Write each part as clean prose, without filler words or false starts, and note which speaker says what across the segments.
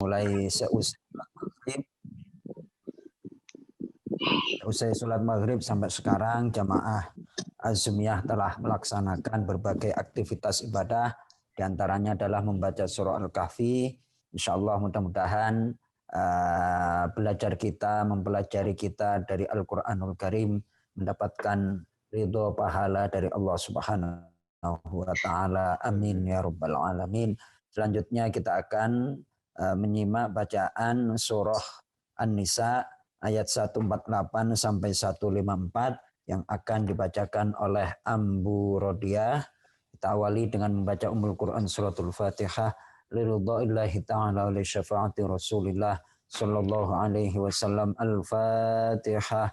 Speaker 1: mulai seusai sholat maghrib sampai sekarang jamaah Azmiyah telah melaksanakan berbagai aktivitas ibadah, diantaranya adalah membaca surah Al-Kahfi. Insya Allah mudah-mudahan mempelajari kita dari Al-Quranul Karim mendapatkan ridho pahala dari Allah Subhanahu wa Ta'ala. Amin ya Rabbal Alamin. Selanjutnya kita akan menyimak bacaan surah An-Nisa ayat 148 sampai 154 yang akan dibacakan oleh Ambu Rodiah. Kita awali dengan membaca Ummul Quran suratul Fatihah liridha'illahi ta'ala wa li syafaati Rasulillah sallallahu alaihi wasallam. Al-Fatihah.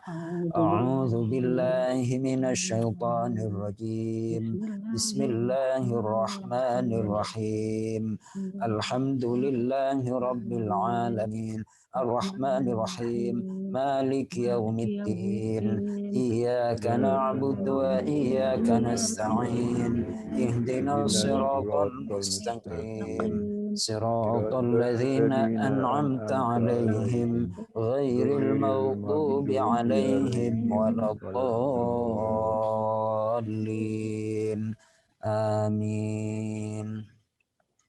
Speaker 1: A'udzu billahi minasy syaithanir rajim. Bismillahirrahmanirrahim. Alhamdulillahi rabbil alamin. Ar-Rahmanir-Rahim. Malik yaumiddin. Iyyaka na'budu wa iyyaka nasta'in. Ihdinas siratal mustaqim. Siratal ladzina an'amta 'alaihim ghairil maghdubi 'alaihim waladdallin. Amin.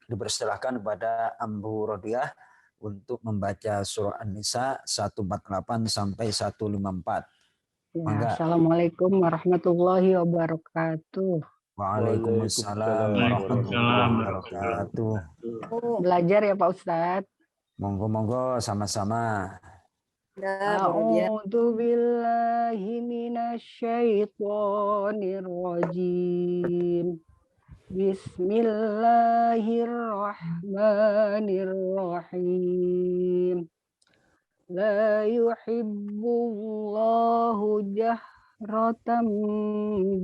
Speaker 1: Dipersilahkan kepada Ambu Rodiah untuk membaca surah An-Nisa 148 sampai 154.
Speaker 2: Ya, Assalamualaikum warahmatullahi wabarakatuh.
Speaker 1: Waalaikumsalam warahmatullahi wabarakatuh.
Speaker 2: Belajar ya Pak Ustadz.
Speaker 1: Monggo-monggo sama-sama.
Speaker 2: A'udzu billahi minasyaitonir rajim. Bismillahirrahmanirrahim. La yuhibbullahu jahratan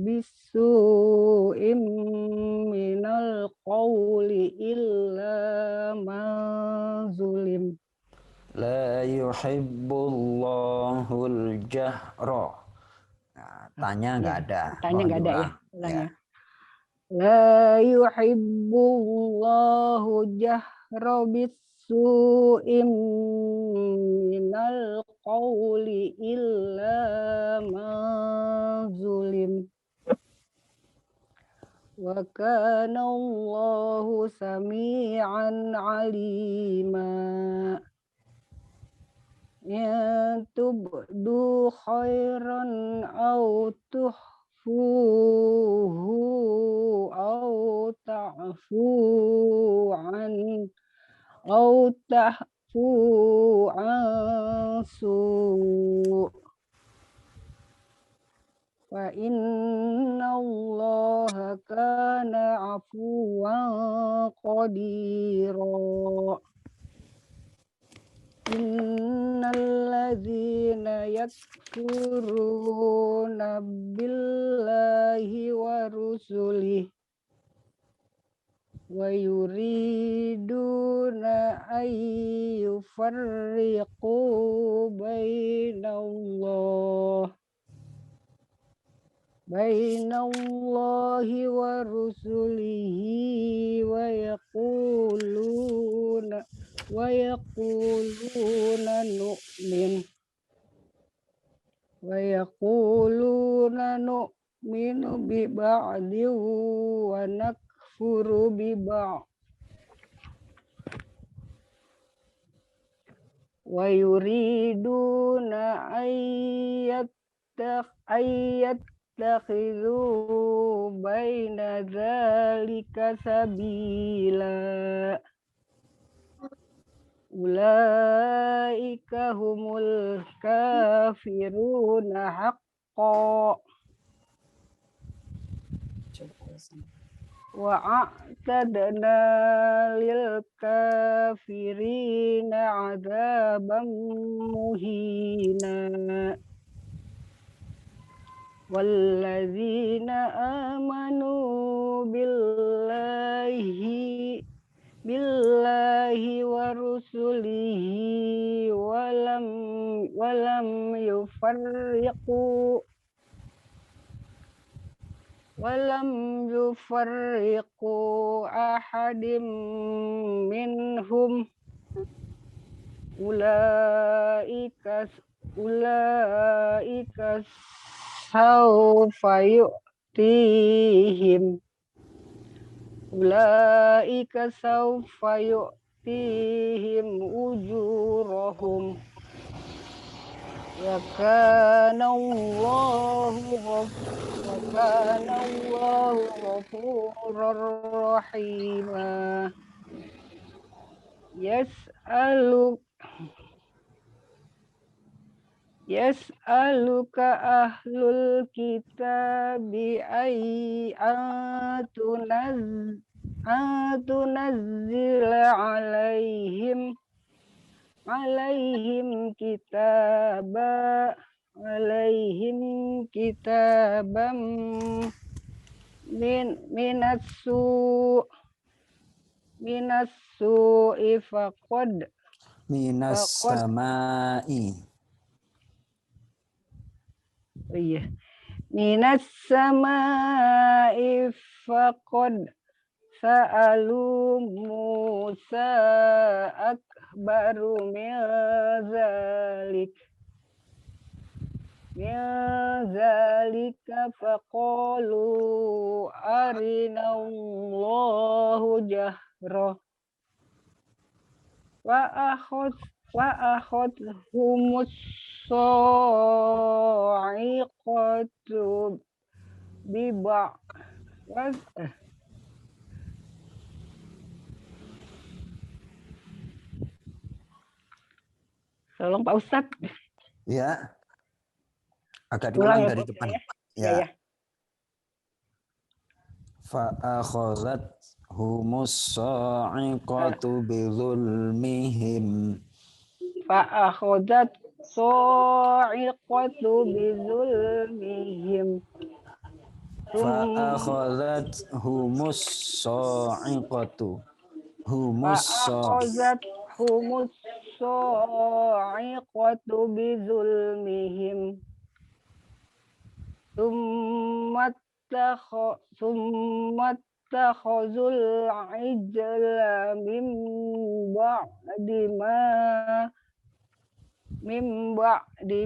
Speaker 2: bisu'im minal qawli illa man zulim.
Speaker 1: La yuhibbullahul jahra. Nah, tanya nggak ada.
Speaker 2: Tanya nggak ada ya. Ya. La yuhibbullahu jahra bisu'im minal qawli illa man zulim. Wa kana Allahu sami'an 'alima. Ya tubdu khairan aw tuhfuhu aw ta'fu an su' fa inna Allaha kana 'afuwan qadira. Innal ladzina yakfuruna billahi wa rusulihi wa yuriduna ay yufarriqu bainallahi wa rusulihi wa yaquluna nu'minu bi ba'din wa nakfuru bi ba'd wa yuriduna ayyattakhidhu baina dzalika sabila. Ulaika humul kafiruna haqqan wa a'tadna lil kafirina 'adzaban muhina. Walladzina amanu billahi wa rusulihi walam yufarriqu ahadim minhum ulaika sawfa yu'tihim ujurahum wa kana Allahu ghafurur rahima. Yas'aluka ahlul kitabi antunazzila alaihim kitaban minas su'i
Speaker 1: Minas samai.
Speaker 2: Minas samai faqad sa'alu Musa akbaru min zalika faqalu arinallahu jahra wa akhadhumus sa'iqatu Tolong Pak Ustadz.
Speaker 1: Ya. Agak diulang dari
Speaker 2: ya,
Speaker 1: depan.
Speaker 2: Ya.
Speaker 1: Fa'akhazat humus sa'iqatu bizulmihim.
Speaker 2: Fa'akhazat sa'iqatu bizulmihim.
Speaker 1: Fa'akhazat humus sa'iqatu.
Speaker 2: Fa'akhazat humus sa'iqatu bizulmihim. Summattakhazul ijla min ba'di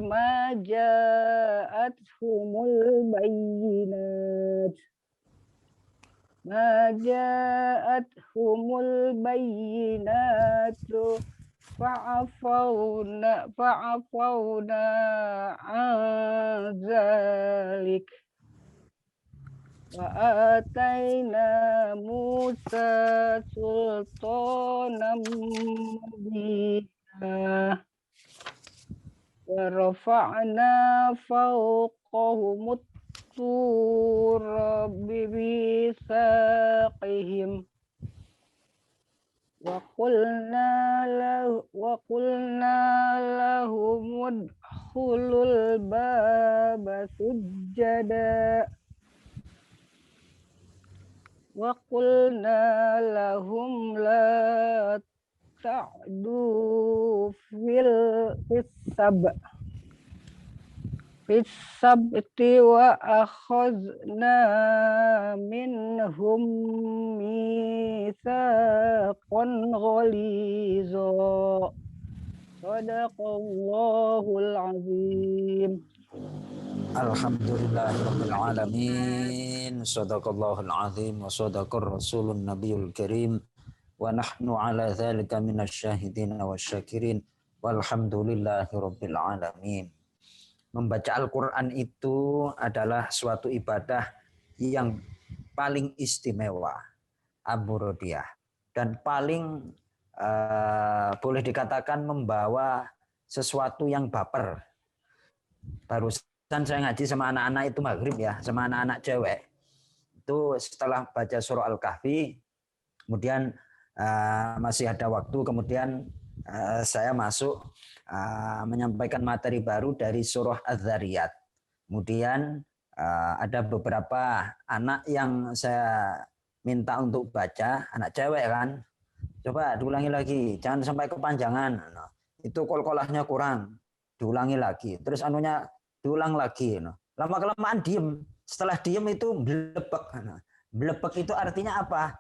Speaker 2: ma ja'athumul bayyinatu fa'afawna an zalik wa atayna Musa sultanan mubina wa rafa'na fawqahumut tur bibisaqihim wa qulna lahum udkhulul baba sujjada wa qulna lahum la ta'du fis-sabti wa akhadna minhum mitsaqan ghaliza. Shadaqallahul azim.
Speaker 1: Alhamdulillahirabbil alamin. Shadaqallahul azim wa shadaqar rasulun nabiyul karim. Wa nahnu ala dzalika minasyahidin wasyakirin. Walhamdulillahirabbil alamin. Membaca Al-Quran itu adalah suatu ibadah yang paling istimewa, amurodiah, dan paling boleh dikatakan membawa sesuatu yang baper. Barusan saya ngaji sama anak-anak itu maghrib ya, sama anak-anak cewek. Itu setelah baca surah Al-Kahfi, kemudian masih ada waktu, kemudian saya masuk menyampaikan materi baru dari surah Az-Zariyat. Kemudian ada beberapa anak yang saya minta untuk baca, anak cewek kan. Coba diulangi lagi, jangan sampai kepanjangan. Itu kol-kolahnya kurang, diulangi lagi. Terus anunya diulang lagi. Lama-kelamaan diem. Setelah diem itu blebek. Blebek itu artinya apa?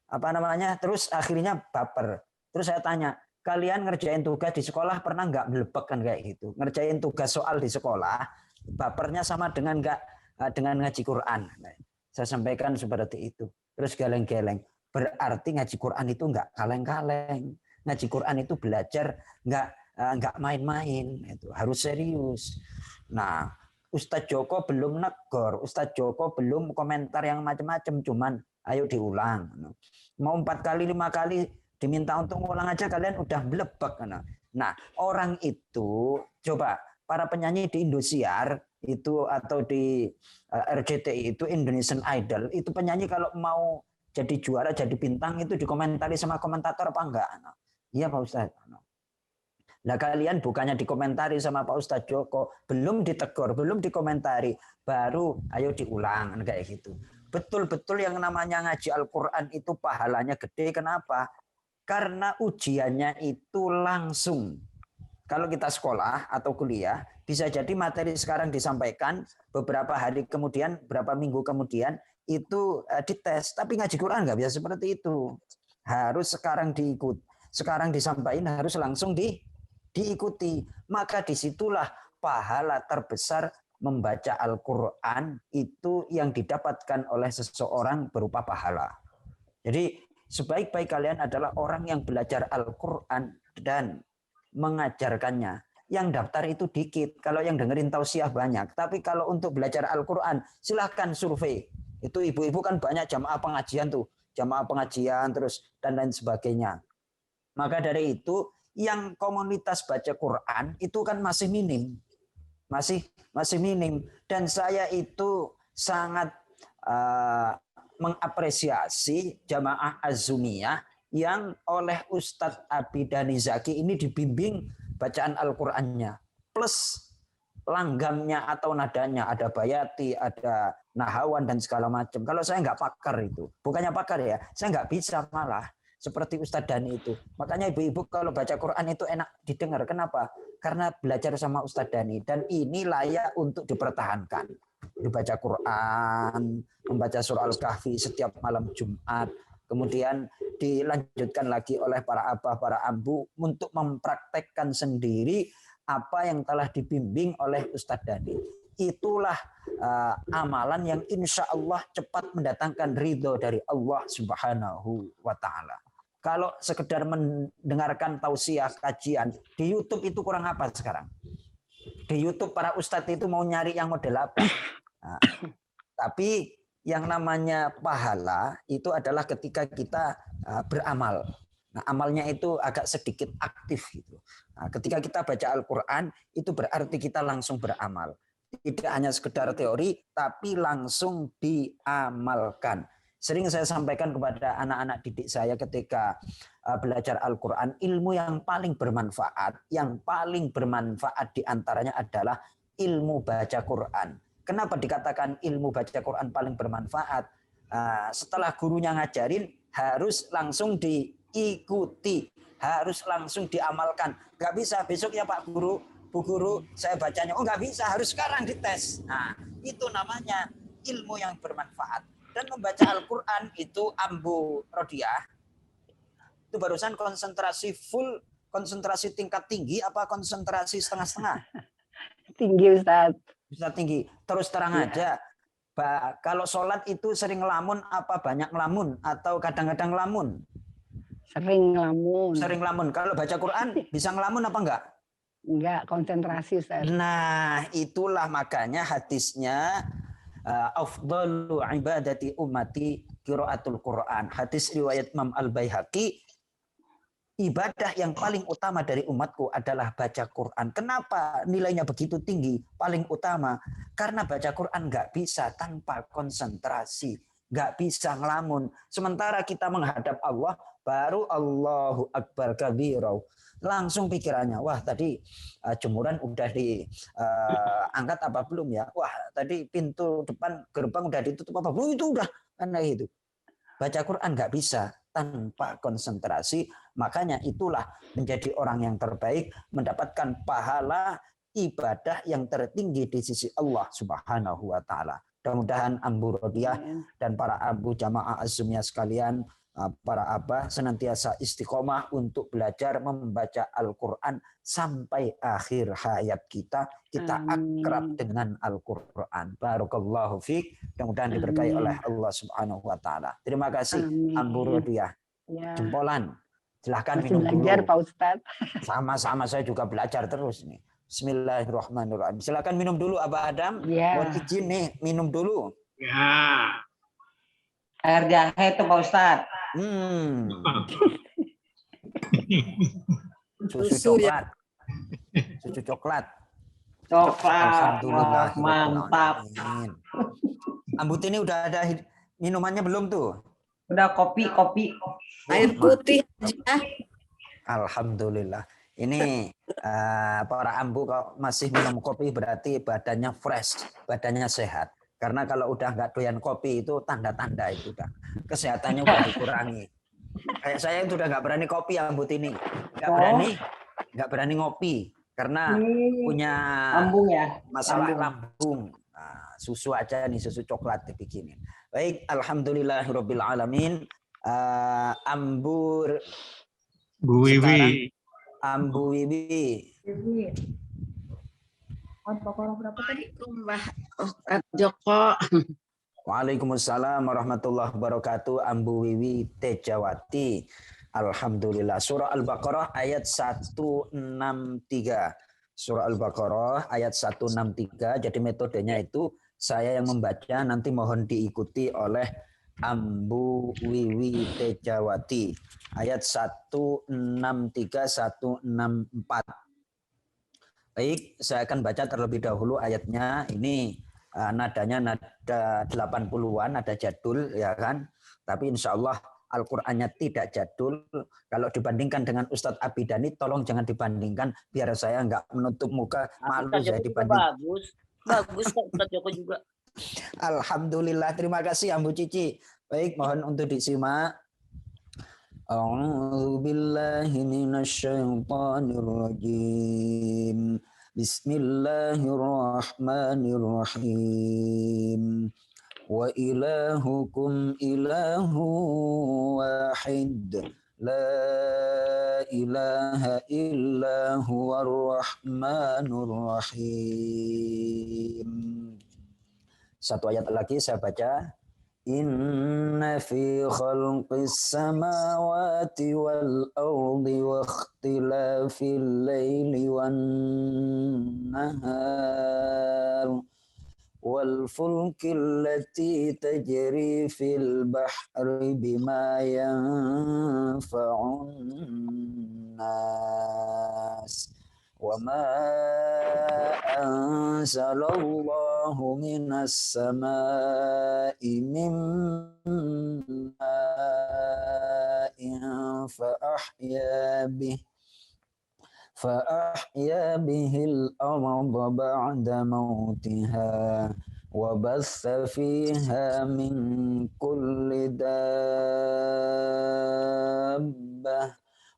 Speaker 1: Apa namanya? Terus akhirnya baper. Terus saya tanya, kalian ngerjain tugas di sekolah pernah nggak melepek kan kayak gitu? Ngerjain tugas soal di sekolah, bapernya sama dengan nggak dengan ngaji Quran. Saya sampaikan seperti itu. Terus geleng-geleng. Berarti ngaji Quran itu nggak kaleng-kaleng. Ngaji Quran itu belajar nggak main-main. Itu harus serius. Nah, Ustadz Joko belum negor, Ustadz Joko belum komentar yang macam-macam, cuman ayo diulang. Mau 4 kali 5 kali diminta untuk ngulang aja kalian udah belebek. Nah, orang itu coba para penyanyi di Indosiar itu atau di RCTI itu Indonesian Idol itu penyanyi kalau mau jadi juara jadi bintang itu dikomentari sama komentator apa enggak? Iya Pak Ustadz. Nah kalian bukannya dikomentari sama Pak Ustadz Joko, belum ditegur, belum dikomentari, baru ayo diulang kayak gitu. Betul-betul yang namanya ngaji Al-Quran itu pahalanya gede. Kenapa? Karena ujiannya itu langsung. Kalau kita sekolah atau kuliah, bisa jadi materi sekarang disampaikan, beberapa hari kemudian, beberapa minggu kemudian, itu dites. Tapi ngaji Quran nggak bisa seperti itu. Harus sekarang diikut. Sekarang disampaikan harus langsung diikuti. Maka disitulah pahala terbesar membaca Al-Quran itu yang didapatkan oleh seseorang berupa pahala. Jadi sebaik-baik kalian adalah orang yang belajar Al-Quran dan mengajarkannya. Yang daftar itu dikit, kalau yang dengerin tausiah banyak. Tapi kalau untuk belajar Al-Quran, silahkan survei. Itu ibu-ibu kan banyak jamaah pengajian tuh, jamaah pengajian terus dan lain sebagainya. Maka dari itu yang komunitas baca Quran itu kan masih minim. Masih minim. Dan saya itu sangat mengapresiasi jamaah Az-Zumiyah yang oleh Ustadz Abidani Zaki ini dibimbing bacaan Al-Qurannya. Plus langgamnya atau nadanya. Ada bayati, ada nahawan dan segala macam. Kalau saya nggak pakar itu. Bukannya pakar ya, saya nggak bisa malah. Seperti Ustadz Dani itu. Makanya ibu-ibu kalau baca Quran itu enak didengar. Kenapa? Karena belajar sama Ustadz Dani. Dan ini layak untuk dipertahankan. Dibaca Quran, membaca surah Al-Kahfi setiap malam Jumat. Kemudian dilanjutkan lagi oleh para abah, para ambu untuk mempraktekkan sendiri apa yang telah dibimbing oleh Ustadz Dani. Itulah amalan yang insya Allah cepat mendatangkan ridho dari Allah Subhanahu wa Ta'ala. Kalau sekedar mendengarkan tausiah kajian di YouTube itu kurang apa sekarang? Di YouTube para ustadz itu mau nyari yang model apa? Nah, tapi yang namanya pahala itu adalah ketika kita beramal. Nah, amalnya itu agak sedikit aktif gitu. Nah, ketika kita baca Al-Quran itu berarti kita langsung beramal. Tidak hanya sekedar teori, tapi langsung diamalkan. Sering saya sampaikan kepada anak-anak didik saya ketika belajar Al-Quran, ilmu yang paling bermanfaat diantaranya adalah ilmu baca Quran. Kenapa dikatakan ilmu baca Quran paling bermanfaat? Setelah gurunya ngajarin, harus langsung diikuti, harus langsung diamalkan. Nggak bisa besok ya Pak Guru, Bu Guru, saya bacanya. Oh nggak bisa, harus sekarang dites. Nah, itu namanya ilmu yang bermanfaat. Dan membaca Al-Quran itu Ambu Rodiah, itu barusan konsentrasi full, konsentrasi tingkat tinggi, apa konsentrasi setengah-setengah?
Speaker 2: Tinggi Ustaz.
Speaker 1: Bisa tinggi. Terus terang aja, kalau sholat itu sering ngelamun apa banyak ngelamun? Atau kadang-kadang ngelamun?
Speaker 2: Sering ngelamun.
Speaker 1: Sering ngelamun. Kalau baca Quran bisa ngelamun apa enggak?
Speaker 2: Enggak, konsentrasi Ustaz.
Speaker 1: Nah, itulah makanya hadisnya afdalu ibadati ummati qiraatul Quran. Hadis riwayat Imam Al-Baihaqi, ibadah yang paling utama dari umatku adalah baca Quran. Kenapa nilainya begitu tinggi? Paling utama karena baca Quran nggak bisa tanpa konsentrasi, nggak bisa ngelamun. Sementara kita menghadap Allah, baru Allahu Akbar kabira. Langsung pikirannya, wah tadi jemuran udah diangkat apa belum ya? Wah tadi pintu depan gerbang udah ditutup apa belum? Itu udah karena itu. Baca Quran nggak bisa tanpa konsentrasi, makanya itulah menjadi orang yang terbaik, mendapatkan pahala ibadah yang tertinggi di sisi Allah Subhanahu wa Ta'ala. Mudah-mudahan Ambu Rodiah dan para abu jamaah Az-Zumiyah sekalian para abah senantiasa istiqomah untuk belajar membaca Al-Quran sampai akhir hayat kita akrab dengan Al-Quran. Barakallahu fiik. Mudah-mudahan diberkahi oleh Allah Subhanahu wa taala. Terima kasih Ambu Rodiah.
Speaker 2: Ya.
Speaker 1: Jempolan. Silahkan
Speaker 2: Masih
Speaker 1: minum
Speaker 2: belajar,
Speaker 1: dulu.
Speaker 2: Pak Ustadz.
Speaker 1: Sama-sama, saya juga belajar terus nih. Bismillahirrahmanirrahim. Silakan minum dulu Abah Adam.
Speaker 2: Ya.
Speaker 1: Mohon izin nih, minum dulu.
Speaker 3: Ya. Air jahe itu Pak Ustadz.
Speaker 1: Susu coklat. Susu coklat.
Speaker 3: Coklat.
Speaker 1: Alhamdulillah.
Speaker 3: Mantap.
Speaker 1: Ambu ini udah ada minumannya belum tuh?
Speaker 3: Udah kopi.
Speaker 4: Air putih.
Speaker 1: Alhamdulillah. Ini para ambu kalau masih minum kopi berarti badannya fresh, badannya sehat. Karena kalau udah nggak doyan kopi itu tanda-tanda itu udah kesehatannya udah dikurangi. Kayak saya itu udah nggak berani kopi ambu ini, nggak berani ngopi karena punya
Speaker 3: lambung ya,
Speaker 1: masalah lambung. Nah, susu aja nih, susu coklat dibikinin. Baik, alhamdulillahirabbil alamin. Ambu
Speaker 5: Bu Wiwi.
Speaker 1: Ambu Wiwi.
Speaker 4: Berapa tadi? Mbah Joko.
Speaker 1: Waalaikumsalam warahmatullahi wabarakatuh. Ambu Wiwi Tejawati. Alhamdulillah. Surah Al-Baqarah ayat 163. Surah Al-Baqarah ayat 163. Jadi metodenya itu saya yang membaca, nanti mohon diikuti oleh Ambu Wiwi Tejawati. Ayat 163 164. Baik, saya akan baca terlebih dahulu ayatnya. Ini nadanya nada 80-an, nada jadul ya kan. Tapi insya Allah Al-Qur'annya tidak jadul. Kalau dibandingkan dengan Ustadz Abidani, tolong jangan dibandingkan biar saya nggak menutup muka, malu saya dibanding.
Speaker 4: Bagus kok Ustadz Joko juga.
Speaker 1: Alhamdulillah, terima kasih Ambu Cici. Baik, mohon untuk disimak. A'udzu billahi minasyaitonir rajim. Bismillahirrahmanirrahim. Wa ilahukum ilahu wahid. La ilaha illa huwar rahmanur rahim. Satu ayat lagi saya baca. Inna fi khalqis samawati wal ardi wa ikhtilafil laili wan nahar wal fulkil lati tajri fil bahri bima yanfa'un nas wa ma anzalallahu minas samaa'i min ma'in فأحيا به الأرض بعد موتها وبث فيها من كل دابة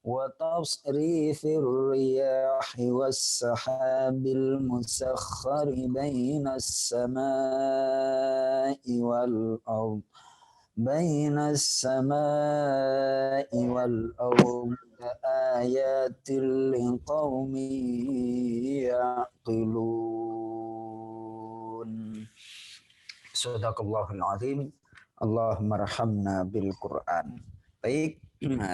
Speaker 1: وتصريف الرياح والسحاب المسخر بين السماء والأرض آيات لقوم يعقلون. Shadaqallahul azim. Allahumma rahamna bil Qur'an. Baik,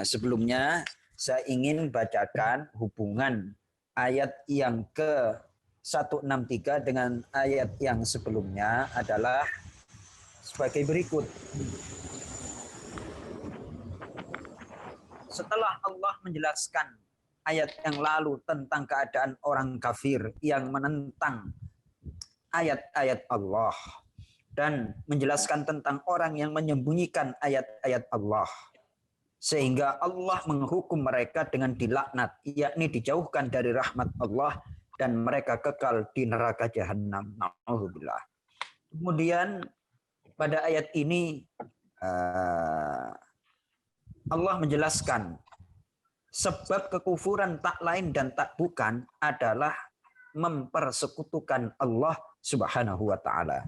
Speaker 1: sebelumnya saya ingin bacakan hubungan ayat yang ke 163 dengan ayat yang sebelumnya adalah sebagai berikut. Setelah Allah menjelaskan ayat yang lalu tentang keadaan orang kafir yang menentang ayat-ayat Allah dan menjelaskan tentang orang yang menyembunyikan ayat-ayat Allah, sehingga Allah menghukum mereka dengan dilaknat, yakni dijauhkan dari rahmat Allah dan mereka kekal di neraka jahanam. Na'udzubillah. Kemudian pada ayat ini Allah menjelaskan sebab kekufuran tak lain dan tak bukan adalah mempersekutukan Allah Subhanahu wa taala.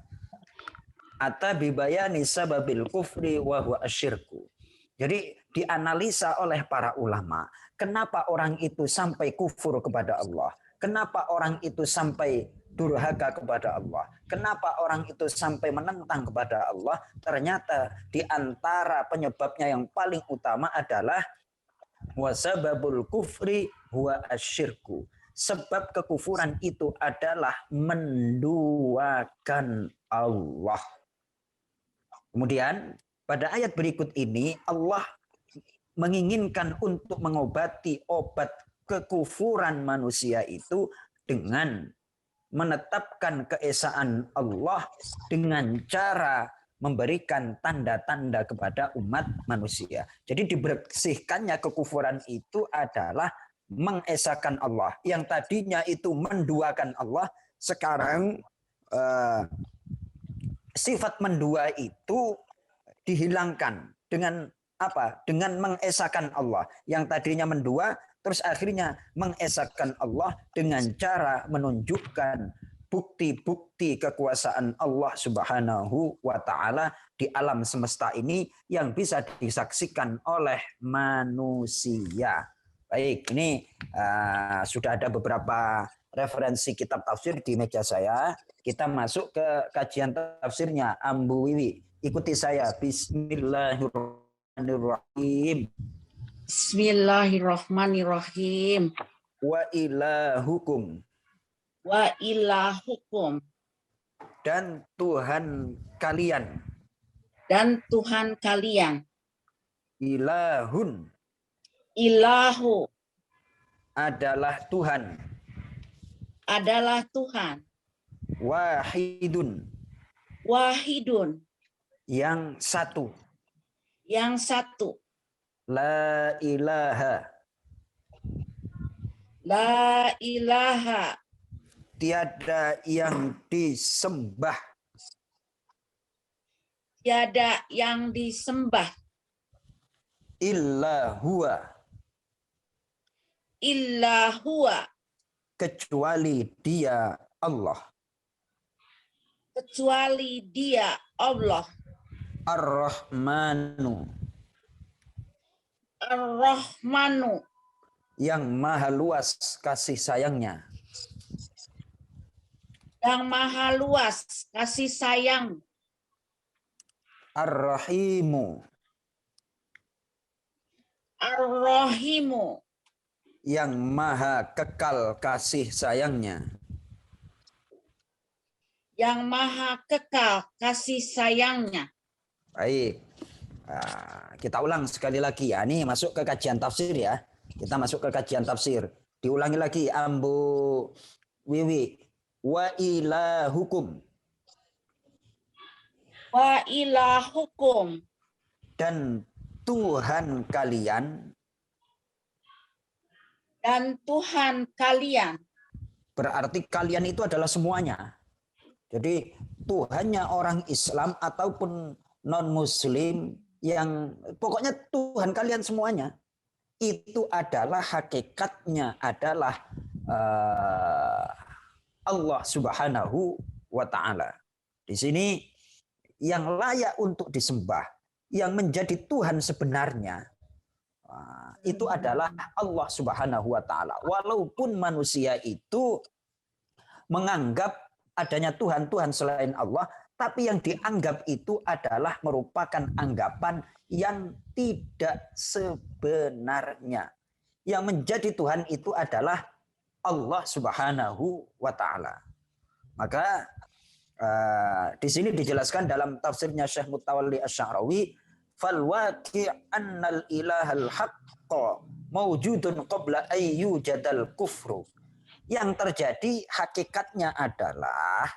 Speaker 1: Ata bibayani sababil kufri wa huwa asyirku. Jadi dianalisa oleh para ulama, kenapa orang itu sampai kufur kepada Allah? Kenapa orang itu sampai durhaka kepada Allah? Kenapa orang itu sampai menentang kepada Allah? Ternyata di antara penyebabnya yang paling utama adalah wasababul kufri huwa asyirku. Sebab kekufuran itu adalah menduakan Allah. Kemudian pada ayat berikut ini Allah menginginkan untuk mengobati obat kekufuran manusia itu dengan menetapkan keesaan Allah dengan cara memberikan tanda-tanda kepada umat manusia. Jadi dibersihkannya kekufuran itu adalah mengesahkan Allah. Yang tadinya itu menduakan Allah, sekarang sifat mendua itu dihilangkan dengan apa? Dengan mengesahkan Allah. Yang tadinya mendua, terus akhirnya mengesahkan Allah dengan cara menunjukkan bukti-bukti kekuasaan Allah Subhanahu wa taala di alam semesta ini yang bisa disaksikan oleh manusia. Baik, ini sudah ada beberapa referensi kitab tafsir di meja saya. Kita masuk ke kajian tafsirnya Ambu Wiwi. Ikuti saya. Bismillahirrahmanirrahim.
Speaker 2: Bismillahirrahmanirrahim.
Speaker 1: Wa ilahukum.
Speaker 2: Wa ilahukum.
Speaker 1: Dan Tuhan kalian.
Speaker 2: Dan Tuhan kalian.
Speaker 1: Ilahun.
Speaker 2: Ilahu.
Speaker 1: Adalah Tuhan.
Speaker 2: Adalah Tuhan.
Speaker 1: Wahidun.
Speaker 2: Wahidun.
Speaker 1: Yang satu.
Speaker 2: Yang satu.
Speaker 1: La ilaha.
Speaker 2: La ilaha.
Speaker 1: Tiada yang disembah.
Speaker 2: Tiada yang disembah.
Speaker 1: Illa huwa.
Speaker 2: Illa huwa.
Speaker 1: Kecuali dia Allah.
Speaker 2: Kecuali dia Allah.
Speaker 1: Ar-Rahmanu.
Speaker 2: Ar-Rahmanu.
Speaker 1: Yang maha luas kasih sayangnya.
Speaker 2: Yang maha luas kasih sayang.
Speaker 1: Ar-Rahimu.
Speaker 2: Ar-Rahimu.
Speaker 1: Yang maha kekal kasih sayangnya.
Speaker 2: Yang maha kekal kasih sayangnya.
Speaker 1: Baik. Kita ulang sekali lagi ya. Ini masuk ke kajian tafsir ya. Kita masuk ke kajian tafsir. Diulangi lagi Ambu Wiwi. Wa ilahukum.
Speaker 2: Wa ilahukum.
Speaker 1: Dan Tuhan kalian.
Speaker 2: Dan Tuhan kalian.
Speaker 1: Berarti kalian itu adalah semuanya. Jadi Tuhannya orang Islam ataupun non-Muslim yang pokoknya Tuhan kalian semuanya. Itu adalah hakikatnya adalah Allah Subhanahu wa taala. Di sini yang layak untuk disembah, yang menjadi Tuhan sebenarnya itu adalah Allah Subhanahu wa taala. Walaupun manusia itu menganggap adanya Tuhan-Tuhan selain Allah, tapi yang dianggap itu adalah merupakan anggapan yang tidak sebenarnya. Yang menjadi Tuhan itu adalah Allah Subhanahu wa taala. Maka di sini dijelaskan dalam tafsirnya Syekh Mutawalli Asy-Sya'rawi, fal waqi' annal ilahal haqqa mawjudun qabla ayyujadal kufru. Yang terjadi hakikatnya adalah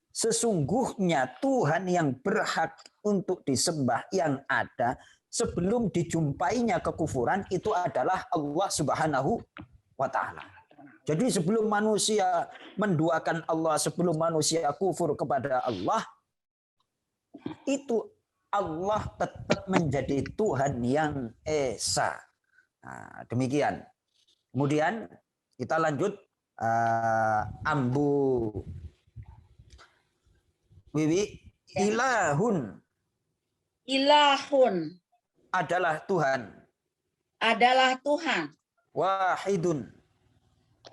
Speaker 1: sesungguhnya Tuhan yang berhak untuk disembah yang ada sebelum dijumpainya kekufuran itu adalah Allah Subhanahu wa taala. Jadi sebelum manusia menduakan Allah, sebelum manusia kufur kepada Allah, itu Allah tetap menjadi Tuhan yang esa. Nah, demikian. Kemudian kita lanjut Ambu Wiwi. Ilahun.
Speaker 2: Ilahun.
Speaker 1: adalah Tuhan.
Speaker 4: adalah Tuhan.
Speaker 1: Wahidun.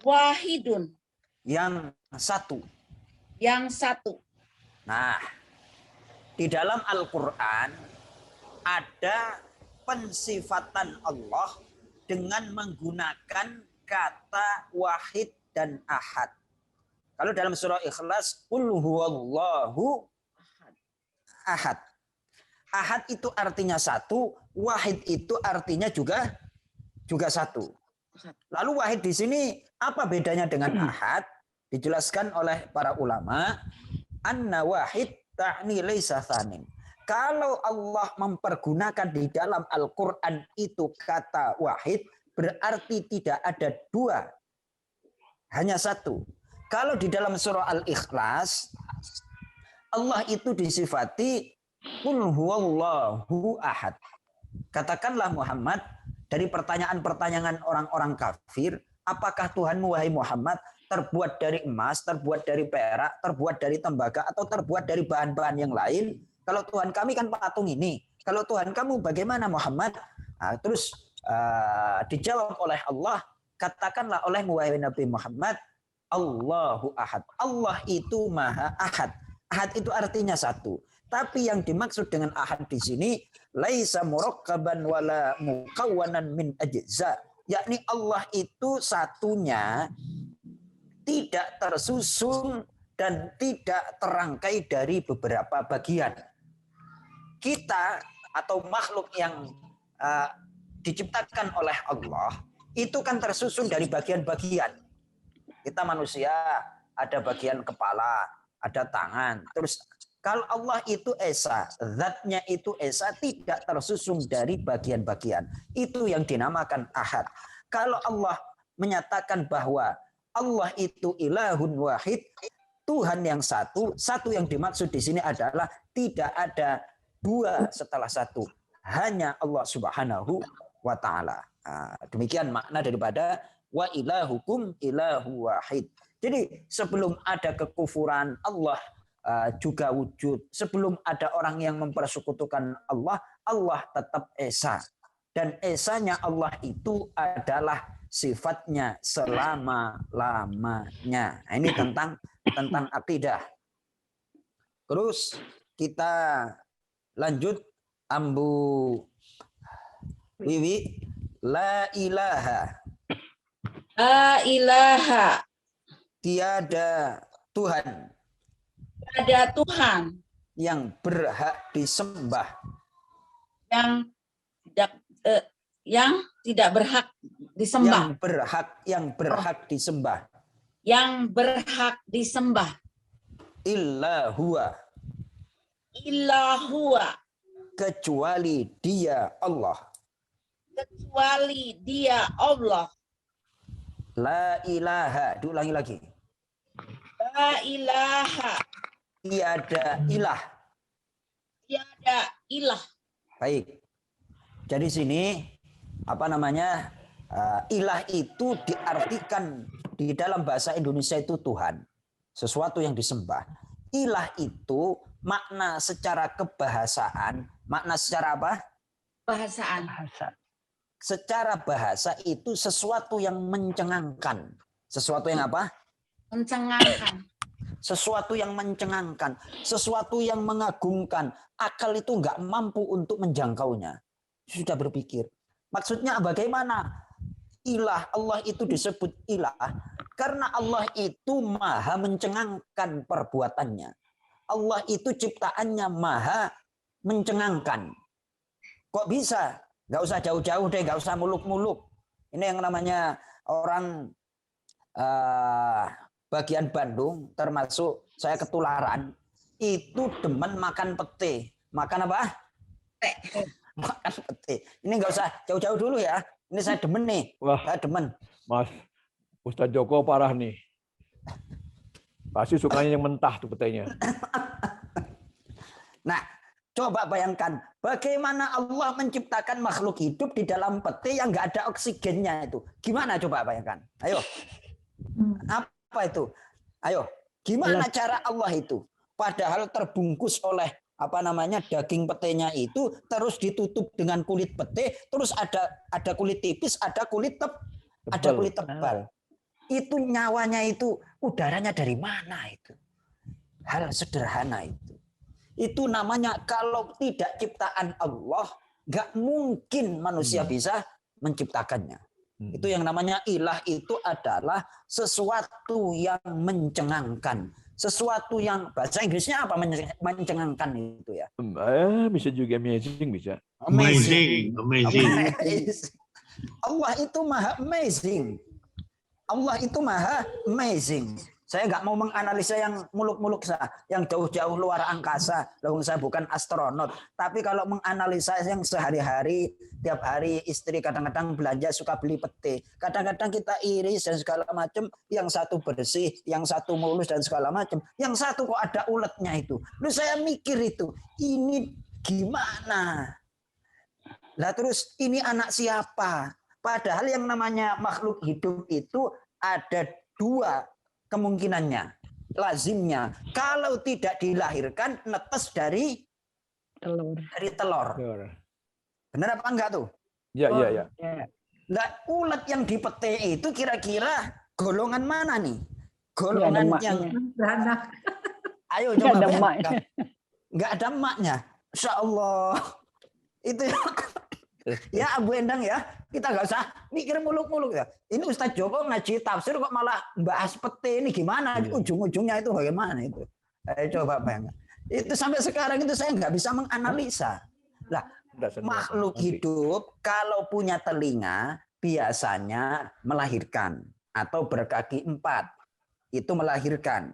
Speaker 4: Wahidun.
Speaker 1: Yang satu.
Speaker 4: Yang satu.
Speaker 1: Nah, di dalam Al-Quran ada pensifatan Allah dengan menggunakan kata wahid dan ahad. Kalau dalam surah Ikhlas, Qul huwallahu ahad. Ahad itu artinya satu, wahid itu artinya juga satu. Lalu wahid di sini apa bedanya dengan ahad? Dijelaskan oleh para ulama, anna wahid ta'ni laisa tsanin. Kalau Allah mempergunakan di dalam Al-Quran itu kata wahid, berarti tidak ada dua, hanya satu. Kalau di dalam surah Al-Ikhlas, Allah itu disifati Qul huwallahu ahad. Katakanlah Muhammad, dari pertanyaan-pertanyaan orang-orang kafir, apakah Tuhanmu wahai Muhammad terbuat dari emas, terbuat dari perak, terbuat dari tembaga, atau terbuat dari bahan-bahan yang lain? Kalau Tuhan kami kan patung ini. Kalau Tuhan kamu bagaimana Muhammad? Nah, terus dijawab oleh Allah, katakanlah oleh wahai Nabi Muhammad, Allahu ahad. Allah itu maha ahad. Ahad itu artinya satu. Tapi yang dimaksud dengan ahad di sini laisa murakkaban wala mukawwanan min ajza. Yakni Allah itu satunya tidak tersusun dan tidak terangkai dari beberapa bagian. Kita atau makhluk yang diciptakan oleh Allah itu kan tersusun dari bagian-bagian. Kita manusia ada bagian kepala, ada tangan. Terus kalau Allah itu esa, zatnya itu esa, tidak tersusun dari bagian-bagian. Itu yang dinamakan ahad. Kalau Allah menyatakan bahwa Allah itu ilahun wahid, Tuhan yang satu, satu yang dimaksud di sini adalah tidak ada dua setelah satu. Hanya Allah Subhanahu wa ta'ala. Nah, demikian makna daripada wa ilahukum ilahu wahid. Jadi sebelum ada kekufuran, Allah juga wujud. Sebelum ada orang yang mempersekutukan Allah, Allah tetap esa. Dan esanya Allah itu adalah sifatnya selama-lamanya. Nah, ini tentang akidah. Terus kita lanjut Ambu Wiwi. La ilaha.
Speaker 4: La ilaha.
Speaker 1: Tiada Tuhan.
Speaker 4: Tiada Tuhan.
Speaker 1: Yang berhak disembah.
Speaker 4: Yang tidak berhak disembah.
Speaker 1: Yang berhak disembah.
Speaker 4: Yang berhak disembah.
Speaker 1: Illa huwa.
Speaker 4: Illa huwa.
Speaker 1: Kecuali dia Allah.
Speaker 4: Kecuali dia Allah.
Speaker 1: La ilaha. Diulangi lagi.
Speaker 4: La ilaha.
Speaker 1: Tiada ilah.
Speaker 4: Tiada ilah.
Speaker 1: Baik. Jadi sini apa namanya? Ilah itu diartikan di dalam bahasa Indonesia itu Tuhan. Sesuatu yang disembah. Ilah itu makna secara kebahasaan, makna secara apa?
Speaker 4: Bahasaan.
Speaker 1: Secara bahasa itu sesuatu yang mencengangkan. Sesuatu yang apa?
Speaker 4: Mencengangkan.
Speaker 1: Sesuatu yang mencengangkan. Sesuatu yang mengagumkan. Akal itu nggak mampu untuk menjangkaunya. Sudah berpikir. Maksudnya bagaimana? Ilah, Allah itu disebut ilah. Karena Allah itu maha mencengangkan perbuatannya. Allah itu ciptaannya maha mencengangkan. Kok bisa? Nggak usah jauh-jauh deh, nggak usah muluk-muluk. Ini yang namanya orang bagian Bandung, termasuk saya ketularan, itu demen makan pete. Makan apa? Makan pete. Ini nggak usah jauh-jauh dulu ya. Ini saya demen nih.
Speaker 6: Wah,
Speaker 1: saya demen.
Speaker 6: Mas, Ustadz Joko parah nih. Pasti sukanya yang mentah tuh petenya.
Speaker 1: Nah, coba bayangkan bagaimana Allah menciptakan makhluk hidup di dalam peti yang nggak ada oksigennya itu. Gimana coba bayangkan? Ayo. Apa itu? Ayo. Gimana cara Allah itu? Padahal terbungkus oleh daging petenya itu terus ditutup dengan kulit pete, terus ada kulit tipis, ada kulit tebal. Itu nyawanya itu udaranya dari mana itu? Hal sederhana itu. Itu namanya kalau tidak ciptaan Allah, nggak mungkin manusia bisa menciptakannya. Itu yang namanya ilah, itu adalah sesuatu yang mencengangkan. Sesuatu yang bahasa Inggrisnya apa mencengangkan itu ya?
Speaker 6: Bisa juga amazing bisa.
Speaker 5: Amazing.
Speaker 1: Allah itu maha amazing. Allah itu maha amazing. Saya nggak mau menganalisa yang muluk-muluk, yang jauh-jauh luar angkasa. Loh, saya bukan astronot. Tapi kalau menganalisa yang sehari-hari, tiap hari istri kadang-kadang belanja suka beli pete. Kadang-kadang kita iris dan segala macam. Yang satu bersih, yang satu mulus dan segala macam. Yang satu kok ada uletnya itu. Lalu saya mikir itu, ini gimana? Lah terus ini anak siapa? Padahal yang namanya makhluk hidup itu ada dua kemungkinannya, lazimnya. Kalau tidak dilahirkan, netes dari telur. Benar apa enggak tuh?
Speaker 6: Iya.
Speaker 1: Nah, ulet yang di pete itu kira-kira golongan mana nih? Golongan yang ayo coba bayangkan. Enggak ada emaknya. Insya Allah. Itu ya Abu Endang ya, kita nggak usah mikir muluk-muluk ya. Ini Ustadz Joko ngaji tafsir kok malah bahas pete ini gimana? Ujung-ujungnya itu bagaimana itu? Coba bayangkan. Itu sampai sekarang itu saya nggak bisa menganalisa. Lah, makhluk hidup kalau punya telinga biasanya melahirkan atau berkaki 4 itu melahirkan.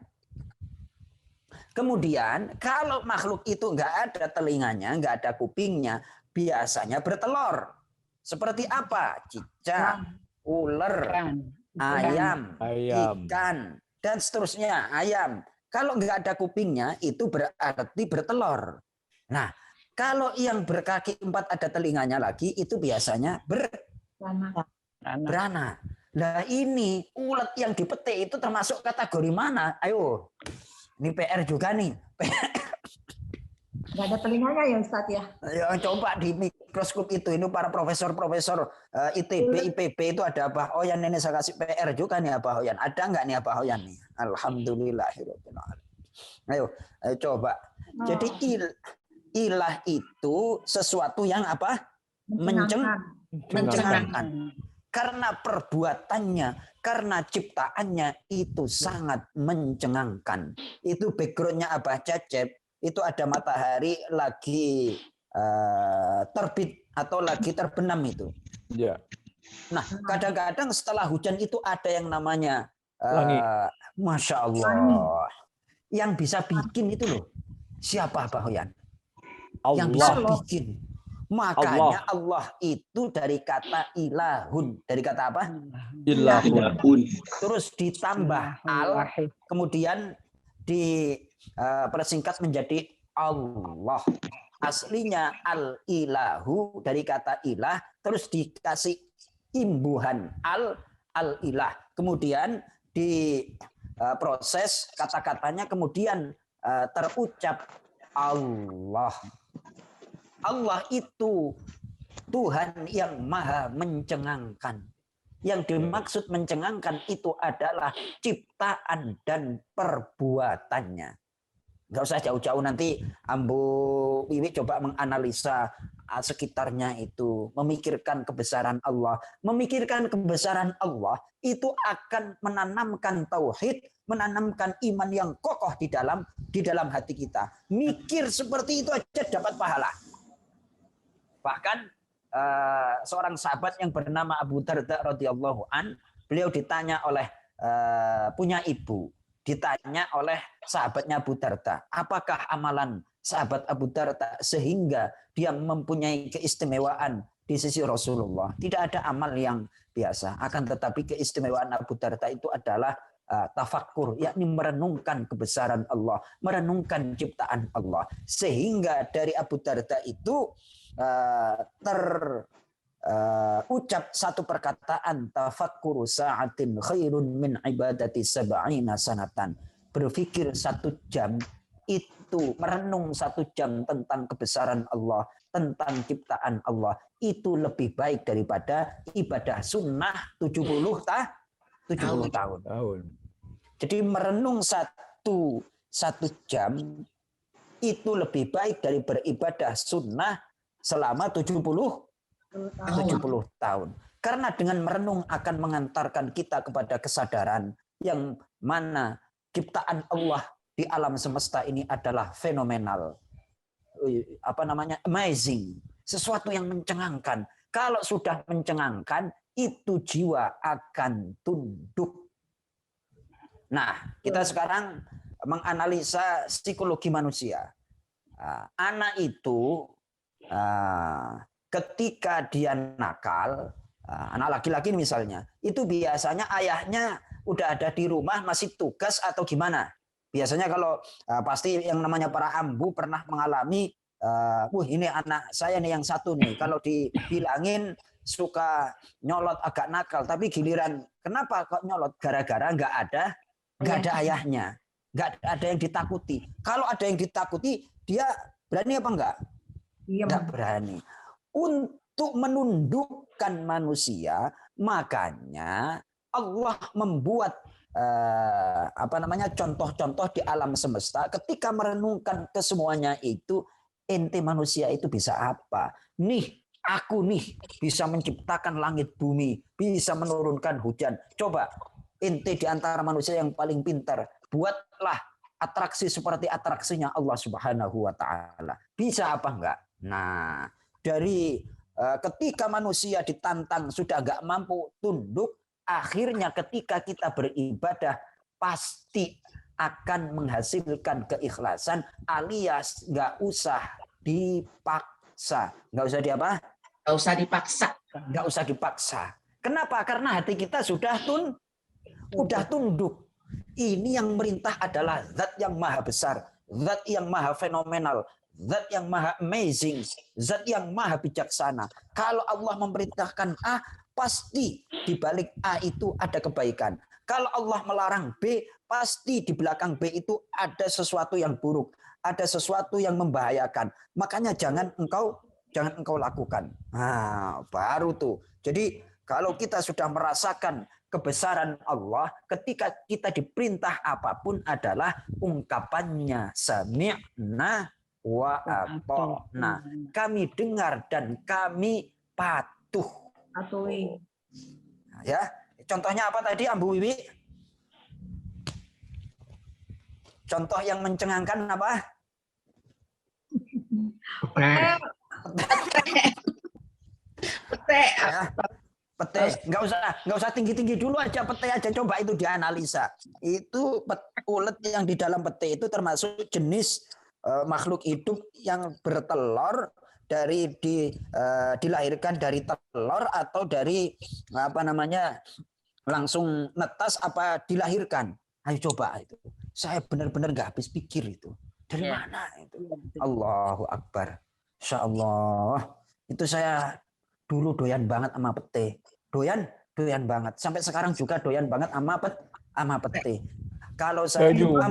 Speaker 1: Kemudian kalau makhluk itu nggak ada telinganya, nggak ada kupingnya, biasanya bertelur. Seperti apa? Cicak, ular, ayam, ikan, dan seterusnya. Ayam. Kalau nggak ada kupingnya, itu berarti bertelur. Nah, kalau yang berkaki 4 ada telinganya lagi, itu biasanya beranak. Nah ini ulet yang dipetik itu termasuk kategori mana? Ayo, ini PR juga nih.
Speaker 2: Nggak ada telinganya ya Ustadz ya?
Speaker 1: Ya, coba di mikroskop itu, ini para profesor ITB, IPB itu ada Abah Oyan, ini saya kasih PR juga nih Abah Oyan. Ada nggak nih Abah Oyan nih? Alhamdulillahirabbil alamin. Ayo coba. Jadi ilah itu sesuatu yang apa? Mencengangkan. Karena perbuatannya, karena ciptaannya itu sangat mencengangkan. Itu backgroundnya Abah Cecep. Itu ada matahari lagi terbit atau lagi terbenam itu.
Speaker 6: Ya.
Speaker 1: Nah, kadang-kadang setelah hujan itu ada yang namanya Masya Allah. Yang bisa bikin itu loh. Siapa Pak Hoyan? Yang bisa bikin. Makanya Allah itu dari kata ilahun. Dari kata apa?
Speaker 6: Ilahun.
Speaker 1: Terus ditambah al, kemudian persingkat menjadi Allah. Aslinya al-ilahu dari kata ilah, terus dikasih imbuhan al-ilah. Kemudian di proses kata-katanya kemudian terucap Allah. Allah itu Tuhan yang maha mencengangkan. Yang dimaksud mencengangkan itu adalah ciptaan dan perbuatannya. Nggak usah jauh-jauh, nanti Ambu Wiwi coba menganalisa sekitarnya itu. Memikirkan kebesaran Allah. Memikirkan kebesaran Allah itu akan menanamkan tauhid, menanamkan iman yang kokoh di dalam hati kita. Mikir seperti itu aja dapat pahala. Bahkan seorang sahabat yang bernama Abu Darda radhiyallahu an, beliau ditanya oleh punya ibu, ditanya oleh sahabatnya Abu Darda, apakah amalan sahabat Abu Darda sehingga dia mempunyai keistimewaan di sisi Rasulullah? Tidak ada amal yang biasa, akan tetapi keistimewaan Abu Darda itu adalah tafakkur, yakni merenungkan kebesaran Allah, merenungkan ciptaan Allah, sehingga dari Abu Darda itu ucap satu perkataan, tafakkuru sa'atin khairun min ibadati sab'ina sanatan. Berpikir 1 jam itu merenung 1 jam tentang kebesaran Allah, tentang ciptaan Allah, itu lebih baik daripada ibadah sunnah 70 tahun. Jadi merenung satu jam itu lebih baik dari beribadah sunnah selama 70 tahun. Karena dengan merenung akan mengantarkan kita kepada kesadaran yang mana ciptaan Allah di alam semesta ini adalah fenomenal. Amazing. Sesuatu yang mencengangkan. Kalau sudah mencengangkan, itu jiwa akan tunduk. Nah, kita sekarang menganalisa psikologi manusia. Anak itu ketika dia nakal, anak laki-laki misalnya, itu biasanya ayahnya udah ada di rumah, masih tugas atau gimana? Biasanya kalau pasti yang namanya para ambu pernah mengalami, ini anak saya nih yang satu nih, kalau dibilangin suka nyolot agak nakal, tapi giliran kenapa kok nyolot? Gara-gara nggak ada ayahnya, nggak ada yang ditakuti. Kalau ada yang ditakuti, dia berani apa enggak? Nggak berani. Untuk menundukkan manusia, makanya Allah membuat contoh-contoh di alam semesta. Ketika merenungkan kesemuanya itu, ente manusia itu bisa apa? Aku bisa menciptakan langit bumi, bisa menurunkan hujan. Coba ente di antara manusia yang paling pintar, buatlah atraksi seperti atraksinya Allah Subhanahu wa taala. Bisa apa enggak? Nah, dari ketika manusia ditantang sudah enggak mampu tunduk, akhirnya ketika kita beribadah pasti akan menghasilkan keikhlasan, alias nggak usah dipaksa. Nggak usah
Speaker 4: Nggak usah dipaksa.
Speaker 1: Nggak usah dipaksa. Kenapa? Karena hati kita sudah tunduk. Ini yang merintah adalah zat yang maha besar, zat yang maha fenomenal, zat yang maha amazing, zat yang maha bijaksana. Kalau Allah memerintahkan A, pasti di balik A itu ada kebaikan. Kalau Allah melarang B, pasti di belakang B itu ada sesuatu yang buruk, ada sesuatu yang membahayakan. Makanya jangan engkau lakukan. Nah, baru tuh. Jadi kalau kita sudah merasakan kebesaran Allah, ketika kita diperintah apapun adalah ungkapannya sami'na wa ata'na. Kami dengar dan kami patuh. Ya, contohnya apa tadi Ambu Wiwi? Contoh yang mencengangkan apa?
Speaker 4: Pete.
Speaker 1: Pete. Nggak usah tinggi-tinggi dulu aja, pete aja, coba itu dianalisa. Itu ulet yang di dalam pete itu termasuk jenis makhluk hidup yang bertelur dilahirkan dari telur atau dari langsung netas apa dilahirkan. Ayo coba itu. Saya benar-benar nggak habis pikir itu. Dari mana itu? Allahu Akbar. Insya Allah. Itu saya dulu doyan banget sama pete. Doyan banget. Sampai sekarang juga doyan banget sama pete. Kalau saya juga.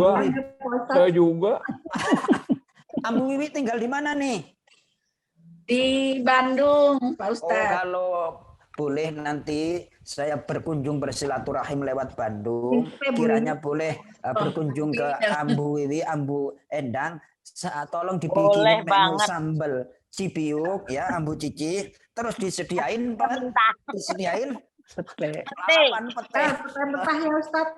Speaker 1: Ambu Wiwi tinggal di mana nih?
Speaker 4: Di Bandung, Pak Ustadz.
Speaker 1: Kalau boleh nanti saya berkunjung bersilaturahim lewat Bandung. Kiranya boleh berkunjung ke Ambu Wiwi, Ambu Endang. Tolong dibikin menu sambal cibiuk ya, Ambu Cici. Terus disediain Pak. Disediain pete ya Ustaz.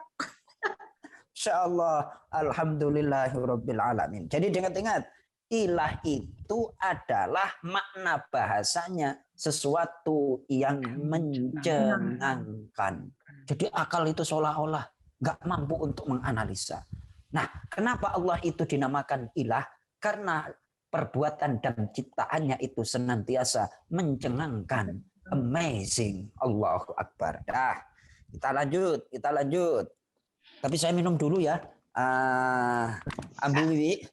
Speaker 1: Insyaallah. Alhamdulillahirabbil alamin. Jadi ingat-ingat, ilah itu adalah makna bahasanya sesuatu yang mencengangkan. Jadi akal itu seolah-olah nggak mampu untuk menganalisa. Nah, kenapa Allah itu dinamakan ilah? Karena perbuatan dan ciptaannya itu senantiasa mencengangkan, amazing. Allahu Akbar. Dah, kita lanjut. Tapi saya minum dulu ya. Ambu Wiwi.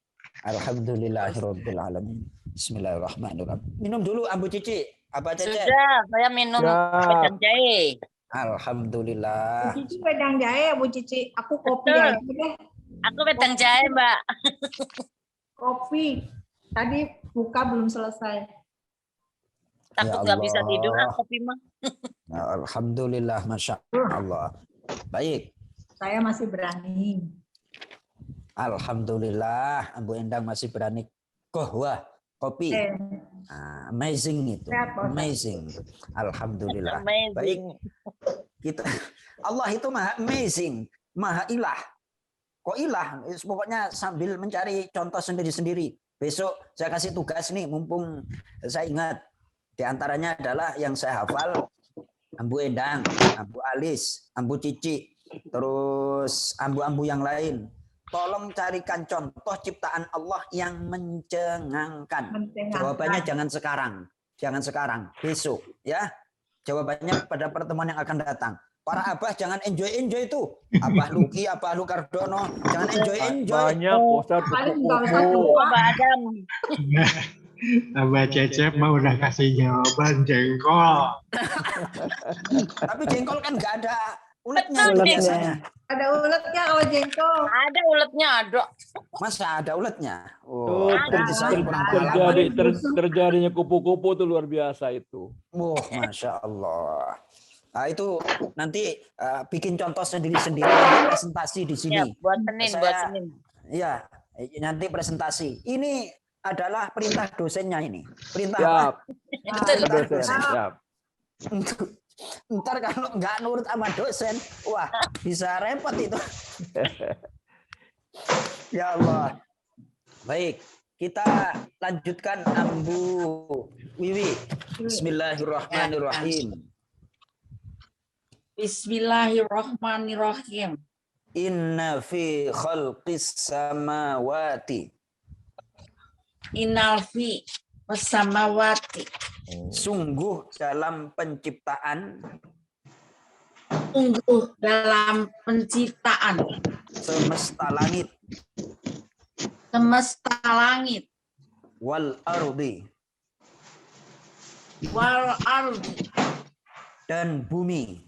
Speaker 1: Alhamdulillahirabbil alamin. Bismillahirrahmanirrahim. Minum dulu Ambu Cici. Apa Cece?
Speaker 7: Sudah, saya minum wedang jahe.
Speaker 1: Alhamdulillah.
Speaker 2: Bu Cici wedang jahe, Bu Cici. Aku kopi aja deh.
Speaker 7: Aku wedang jahe, Mbak.
Speaker 2: Kopi. Tadi buka belum selesai.
Speaker 7: Takut
Speaker 1: Ya
Speaker 7: nggak bisa tidur
Speaker 1: Allah.
Speaker 7: kopi mah.
Speaker 1: Alhamdulillah, masya Allah. Baik,
Speaker 2: Saya masih berani.
Speaker 1: alhamdulillah. Ambu Endang masih berani kohwa kopi. Amazing itu,
Speaker 2: Sehat, Pak Ustadz.
Speaker 1: amazing. Alhamdulillah. Baik,
Speaker 7: Amazing.
Speaker 1: kita Allah itu maha amazing, maha ilah. Kok ilah? Pokoknya sambil mencari contoh sendiri-sendiri. Besok saya kasih tugas nih, mumpung saya ingat. Di antaranya adalah yang saya hafal, Ambu Endang, Ambu Alis, Ambu Cici, terus ambu-ambu yang lain. Tolong carikan contoh ciptaan Allah yang mencengangkan. Jawabannya jangan sekarang, besok ya. Jawabannya pada pertemuan yang akan datang. Para abah jangan enjoy itu. Abah Luki, Abah Lukardono, jangan enjoy.
Speaker 6: Banyak Ustadz
Speaker 2: Paling
Speaker 7: Mbak Adam.
Speaker 5: Abah Cecep mah udah kasih jawaban jengkol.
Speaker 1: Tapi jengkol kan nggak ada uletnya
Speaker 7: Betul,
Speaker 1: biasanya.
Speaker 2: Ada uletnya kalau jengkol.
Speaker 7: Ada uletnya, ada.
Speaker 1: Masa ada uletnya?
Speaker 6: Tuh,
Speaker 1: Berarti saya kurang pengalaman.
Speaker 6: terjadinya kupu-kupu itu luar biasa itu.
Speaker 1: Masya Allah. Nah, itu nanti bikin contoh sendiri-sendiri, presentasi di sini.
Speaker 7: Ya, buat Senin, buat Senin.
Speaker 1: Iya, nanti presentasi. Ini adalah perintah dosennya ini. Perintah apa?
Speaker 6: Siap.
Speaker 7: Betul.
Speaker 6: Dosen, siap.
Speaker 1: Ntar kalau nggak nurut sama dosen, wah bisa repot itu. Ya Allah. Baik, kita lanjutkan Ambu Wiwi. Bismillahirrahmanirrahim.
Speaker 4: Bismillahirrahmanirrahim.
Speaker 1: Inna fi khalqis samawati.
Speaker 4: Innal fi wassamawati.
Speaker 1: Sungguh dalam penciptaan
Speaker 4: Sungguh dalam penciptaan
Speaker 1: semesta langit
Speaker 4: wal
Speaker 1: ardi dan bumi.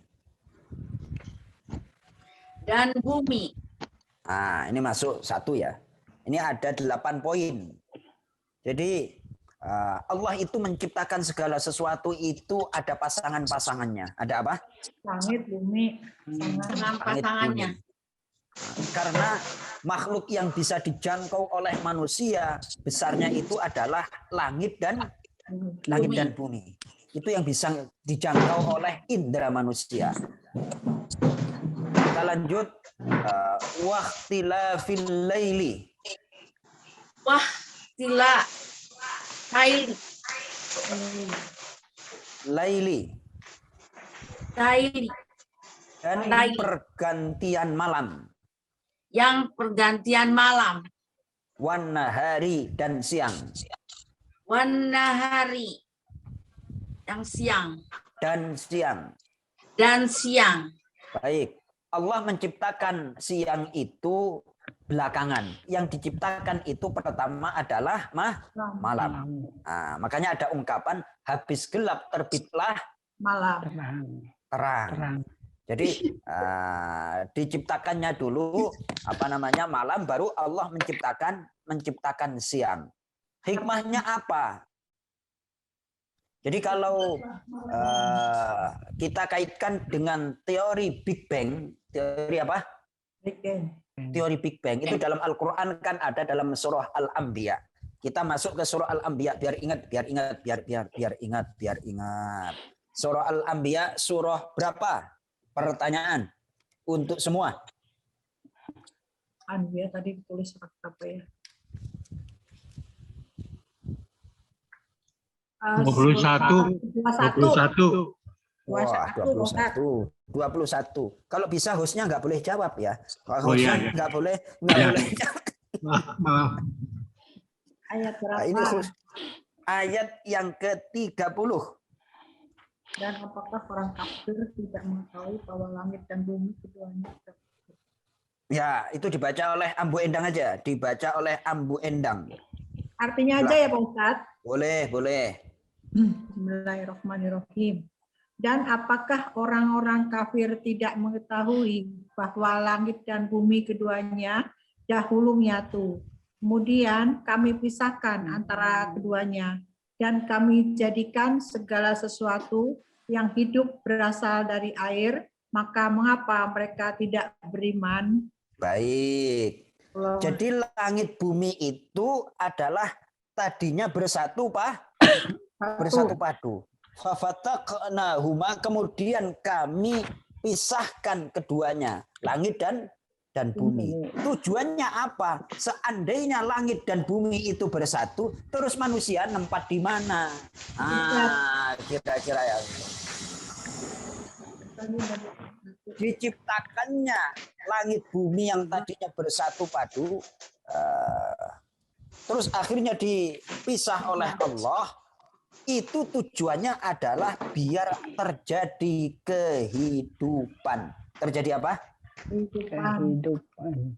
Speaker 1: Nah, ini masuk satu ya. Ini ada 8 poin. Jadi Allah itu menciptakan segala sesuatu itu ada pasangan-pasangannya. Ada apa?
Speaker 2: Langit, bumi,
Speaker 4: dengan
Speaker 1: Langit,
Speaker 4: pasangannya.
Speaker 1: bumi. Karena makhluk yang bisa dijangkau oleh manusia besarnya itu adalah langit dan bumi. Itu yang bisa dijangkau oleh indera manusia. Kita lanjut. Waqtilafil laili. Laili. Dan pergantian malam.
Speaker 4: Yang pergantian malam.
Speaker 1: Wan nahari dan siang.
Speaker 4: Wan nahari. Yang siang. Dan siang.
Speaker 1: Baik. Allah menciptakan siang itu belakangan. Yang diciptakan itu pertama adalah malam. Nah, makanya ada ungkapan habis gelap terbitlah
Speaker 2: malam.
Speaker 1: Terang. Jadi diciptakannya dulu malam, baru Allah menciptakan siang. Hikmahnya apa? Jadi kalau kita kaitkan dengan teori Big Bang, teori apa? Teori Big Bang itu dalam Al-Quran kan ada dalam surah Al-Anbiya. Kita masuk ke surah Al-Anbiya biar ingat. Surah Al-Anbiya surah berapa? Pertanyaan untuk semua.
Speaker 2: Anbiya tadi ditulis apa ya?
Speaker 5: 21.
Speaker 1: Wah, 21. Kalau bisa hostnya nggak boleh jawab ya. Kalau hostnya nggak boleh.
Speaker 5: Maaf.
Speaker 2: Ayat berapa?
Speaker 1: Ini ayat yang ke-30.
Speaker 2: Dan apakah orang kafir tidak mengetahui bahwa langit dan bumi keduanya tertutup?
Speaker 1: Ya, itu dibaca oleh Ambu Endang aja.
Speaker 2: Artinya aja ya Pak Ustadz?
Speaker 1: Boleh.
Speaker 2: Bismillahirrahmanirrahim. Dan apakah orang-orang kafir tidak mengetahui bahwa langit dan bumi keduanya dahulu menyatu. Kemudian kami pisahkan antara keduanya, dan kami jadikan segala sesuatu yang hidup berasal dari air, maka mengapa mereka tidak beriman?
Speaker 1: Baik.
Speaker 2: Allah.
Speaker 1: Jadi langit bumi itu adalah tadinya bersatu, Pak. Bersatu padu. Fafataqnahuma, kemudian kami pisahkan keduanya, langit dan bumi. Tujuannya apa? Seandainya langit dan bumi itu bersatu, terus manusia nempat di mana? Kira-kira ya. Diciptakannya langit bumi yang tadinya bersatu padu, terus akhirnya dipisah oleh Allah. Itu tujuannya adalah biar terjadi kehidupan. Terjadi apa?
Speaker 2: Kehidupan.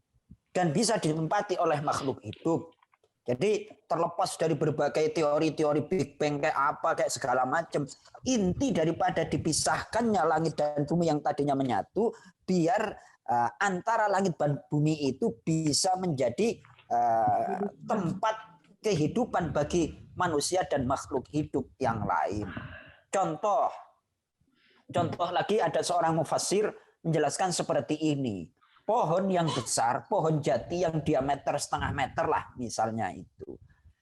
Speaker 1: Dan bisa ditempati oleh makhluk hidup. Jadi terlepas dari berbagai teori-teori Big Bang kayak segala macam, inti daripada dipisahkannya langit dan bumi yang tadinya menyatu, biar antara langit dan bumi itu bisa menjadi tempat kehidupan bagi manusia dan makhluk hidup yang lain. Contoh lagi, ada seorang mufassir menjelaskan seperti ini. Pohon yang besar, pohon jati yang diameter setengah meter lah misalnya itu.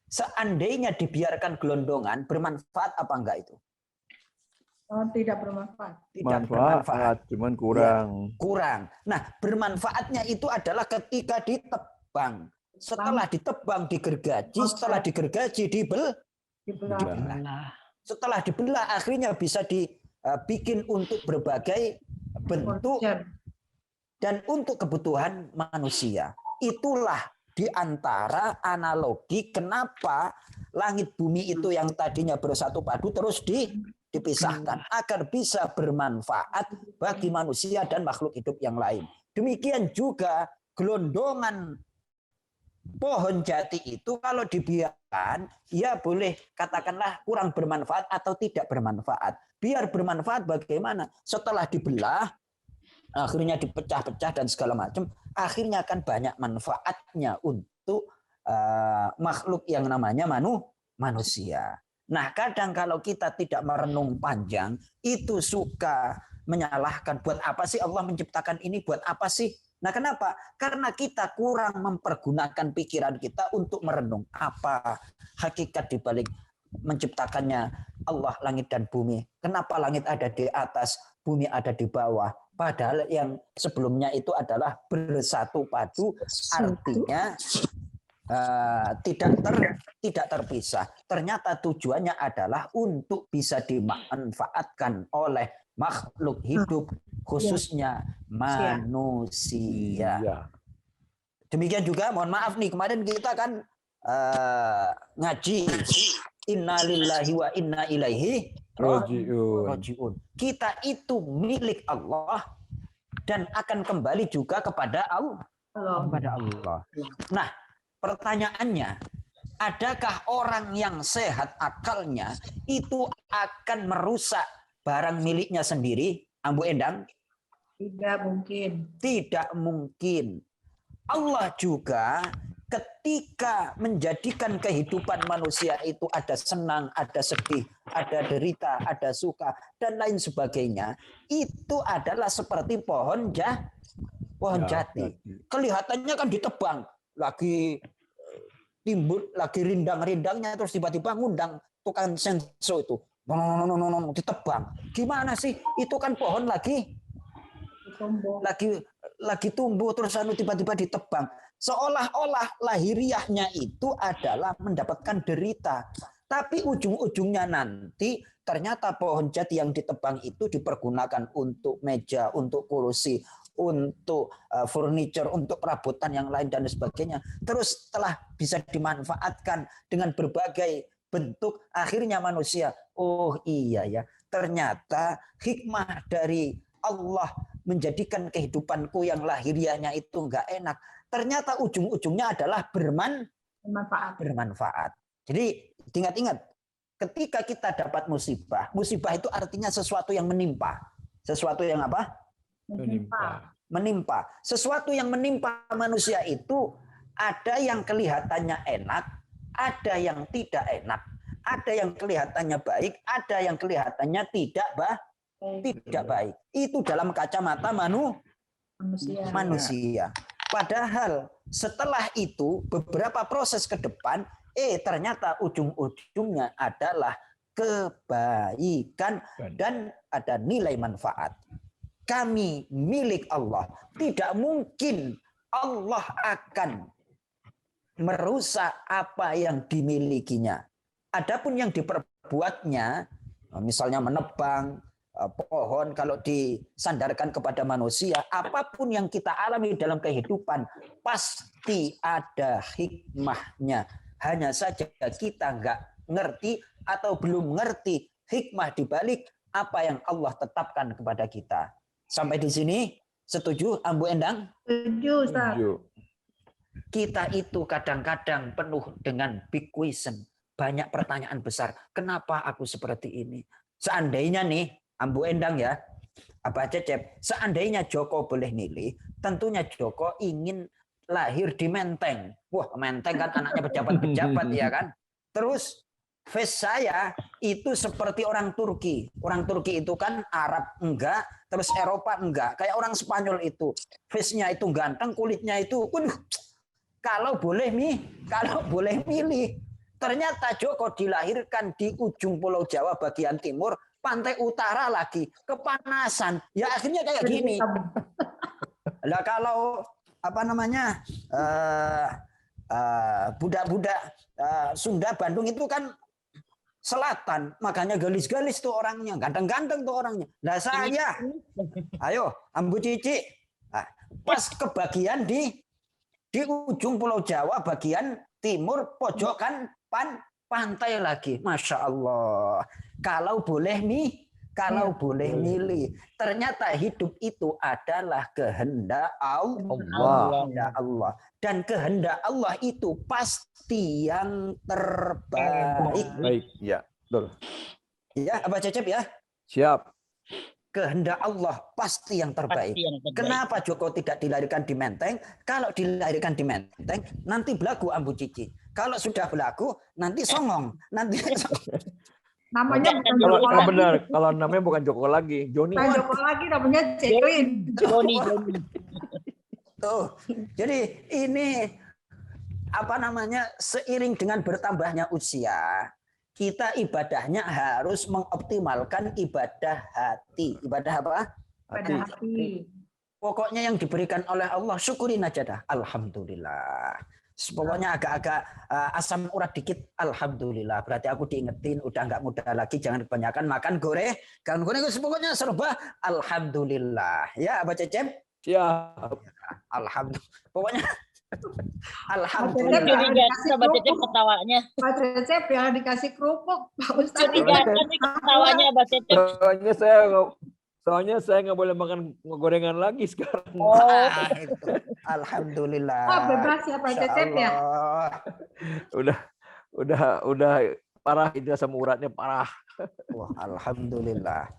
Speaker 1: Seandainya dibiarkan gelondongan, bermanfaat apa enggak itu?
Speaker 2: Oh, tidak bermanfaat.
Speaker 1: Tidak bermanfaat.
Speaker 6: Cuman kurang.
Speaker 1: Ya, kurang. Nah, bermanfaatnya itu adalah ketika ditebang. Setelah ditebang digergaji, setelah digergaji dibelah. Setelah dibelah akhirnya bisa dibikin untuk berbagai bentuk dan untuk kebutuhan manusia. Itulah diantara analogi kenapa langit bumi itu yang tadinya bersatu padu terus dipisahkan agar bisa bermanfaat bagi manusia dan makhluk hidup yang lain. Demikian juga gelondongan pohon jati itu kalau dibiarkan, ya boleh katakanlah kurang bermanfaat atau tidak bermanfaat. Biar bermanfaat bagaimana? Setelah dibelah, akhirnya dipecah-pecah dan segala macam, akhirnya akan banyak manfaatnya untuk makhluk yang namanya manusia. Nah, kadang kalau kita tidak merenung panjang, itu suka menyalahkan, buat apa sih Allah menciptakan ini, buat apa sih? Nah, kenapa? Karena kita kurang mempergunakan pikiran kita untuk merenung apa hakikat dibalik menciptakannya Allah langit dan bumi. Kenapa langit ada di atas, bumi ada di bawah? Padahal yang sebelumnya itu adalah bersatu padu, artinya tidak terpisah. Ternyata tujuannya adalah untuk bisa dimanfaatkan oleh makhluk hidup, khususnya manusia. Demikian juga, mohon maaf nih, kemarin kita kan ngaji inna lillahi wa inna ilaihi rajiun. Kita itu milik Allah dan akan kembali juga kepada Allah. Nah, pertanyaannya, adakah orang yang sehat akalnya itu akan merusak barang miliknya sendiri, Ambu Endang?
Speaker 2: Tidak mungkin.
Speaker 1: Tidak mungkin. Allah juga ketika menjadikan kehidupan manusia itu ada senang, ada sedih, ada derita, ada suka, dan lain sebagainya, itu adalah seperti pohon jati. Kelihatannya kan ditebang, lagi timbul, lagi rindang-rindangnya, terus tiba-tiba ngundang tukang senso itu. Ditebang. Gimana sih? Itu kan pohon lagi tumbuh terus tiba-tiba ditebang. Seolah-olah lahiriahnya itu adalah mendapatkan derita. Tapi ujung-ujungnya nanti ternyata pohon jati yang ditebang itu dipergunakan untuk meja, untuk kursi, untuk furniture, untuk perabotan yang lain dan sebagainya. Terus setelah bisa dimanfaatkan dengan berbagai bentuk, akhirnya manusia, oh iya ya, ternyata hikmah dari Allah menjadikan kehidupanku yang lahiriahnya itu enggak enak. Ternyata ujung-ujungnya adalah bermanfaat. Jadi ingat-ingat, ketika kita dapat musibah itu artinya sesuatu yang menimpa. Sesuatu yang apa?
Speaker 2: Menimpa.
Speaker 1: menimpa. Sesuatu yang menimpa manusia itu ada yang kelihatannya enak, ada yang tidak enak. Ada yang kelihatannya baik, ada yang kelihatannya tidak baik. Itu dalam kacamata manusia. Padahal setelah itu beberapa proses ke depan, ternyata ujung-ujungnya adalah kebaikan dan ada nilai manfaat. Kami milik Allah. Tidak mungkin Allah akan merusak apa yang dimilikinya. Adapun yang diperbuatnya, misalnya menebang pohon, kalau disandarkan kepada manusia, apapun yang kita alami dalam kehidupan pasti ada hikmahnya. Hanya saja kita nggak ngerti atau belum ngerti hikmah di balik apa yang Allah tetapkan kepada kita. Sampai di sini setuju, Ambu Endang?
Speaker 2: Setuju, Ustaz.
Speaker 1: Kita itu kadang-kadang penuh dengan big question. Banyak pertanyaan besar. Kenapa aku seperti ini? Seandainya nih, Ambu Endang ya, Abah Cecep, seandainya Joko boleh milih, tentunya Joko ingin lahir di Menteng. Wah, Menteng kan anaknya pejabat-pejabat ya kan. Terus face saya itu seperti orang Turki. Orang Turki itu kan Arab enggak, terus Eropa enggak. Kayak orang Spanyol itu. Face-nya itu ganteng, kulitnya itu. Kalau boleh milih. Ternyata Joko dilahirkan di ujung Pulau Jawa bagian timur, pantai utara lagi, kepanasan. Ya akhirnya kayak gini. Lah kalau budak-budak Sunda Bandung itu kan selatan, makanya galis-galis tuh orangnya, ganteng-ganteng tuh orangnya. Nah saya, ayo Ambu Cici, pas kebagian di ujung Pulau Jawa bagian timur pojokan pantai lagi. Masya Allah. Kalau boleh milih, ternyata hidup itu adalah kehendak Allah. Dan kehendak Allah itu pasti yang terbaik.
Speaker 6: Baik, ya, betul.
Speaker 1: Ya, Abah Cecep ya?
Speaker 6: Siap.
Speaker 1: Kehendak Allah pasti yang terbaik. Kenapa Joko tidak dilahirkan di Menteng? Kalau dilahirkan di Menteng, nanti belagu Ambu Cici. Kalau sudah belagu, nanti songong.
Speaker 2: Namanya bukan
Speaker 6: Kalau
Speaker 2: Joko lagi.
Speaker 6: benar, kalau namanya bukan Joko lagi, Joni.
Speaker 2: Bukan Joko lagi, namanya Ceklin.
Speaker 7: Joni.
Speaker 1: Tuh. Jadi ini seiring dengan bertambahnya usia, kita ibadahnya harus mengoptimalkan ibadah hati. Ibadah apa?
Speaker 2: Pada hati.
Speaker 1: Pokoknya yang diberikan oleh Allah, syukurin aja dah. Alhamdulillah. Pokoknya agak-agak asam urat dikit, alhamdulillah. Berarti aku diingetin, udah nggak muda lagi, jangan kebanyakan makan goreng. Pokoknya serba alhamdulillah. Ya, Abah Cecep?
Speaker 6: Siap.
Speaker 1: Alhamdulillah. Pokoknya
Speaker 2: Alhamdulillah.
Speaker 7: Coba Cecep ketawanya.
Speaker 2: Pak Cecep ya dikasih kerupuk, Pak Ustaz.
Speaker 7: Curiga nih ketawanya Mbak Cecep.
Speaker 6: Soalnya saya nggak boleh makan gorengan lagi sekarang.
Speaker 1: Alhamdulillah.
Speaker 2: Oh, bebas ya Pak Cecep ya.
Speaker 6: Udah parah ini asam uratnya parah.
Speaker 1: Wah, alhamdulillah.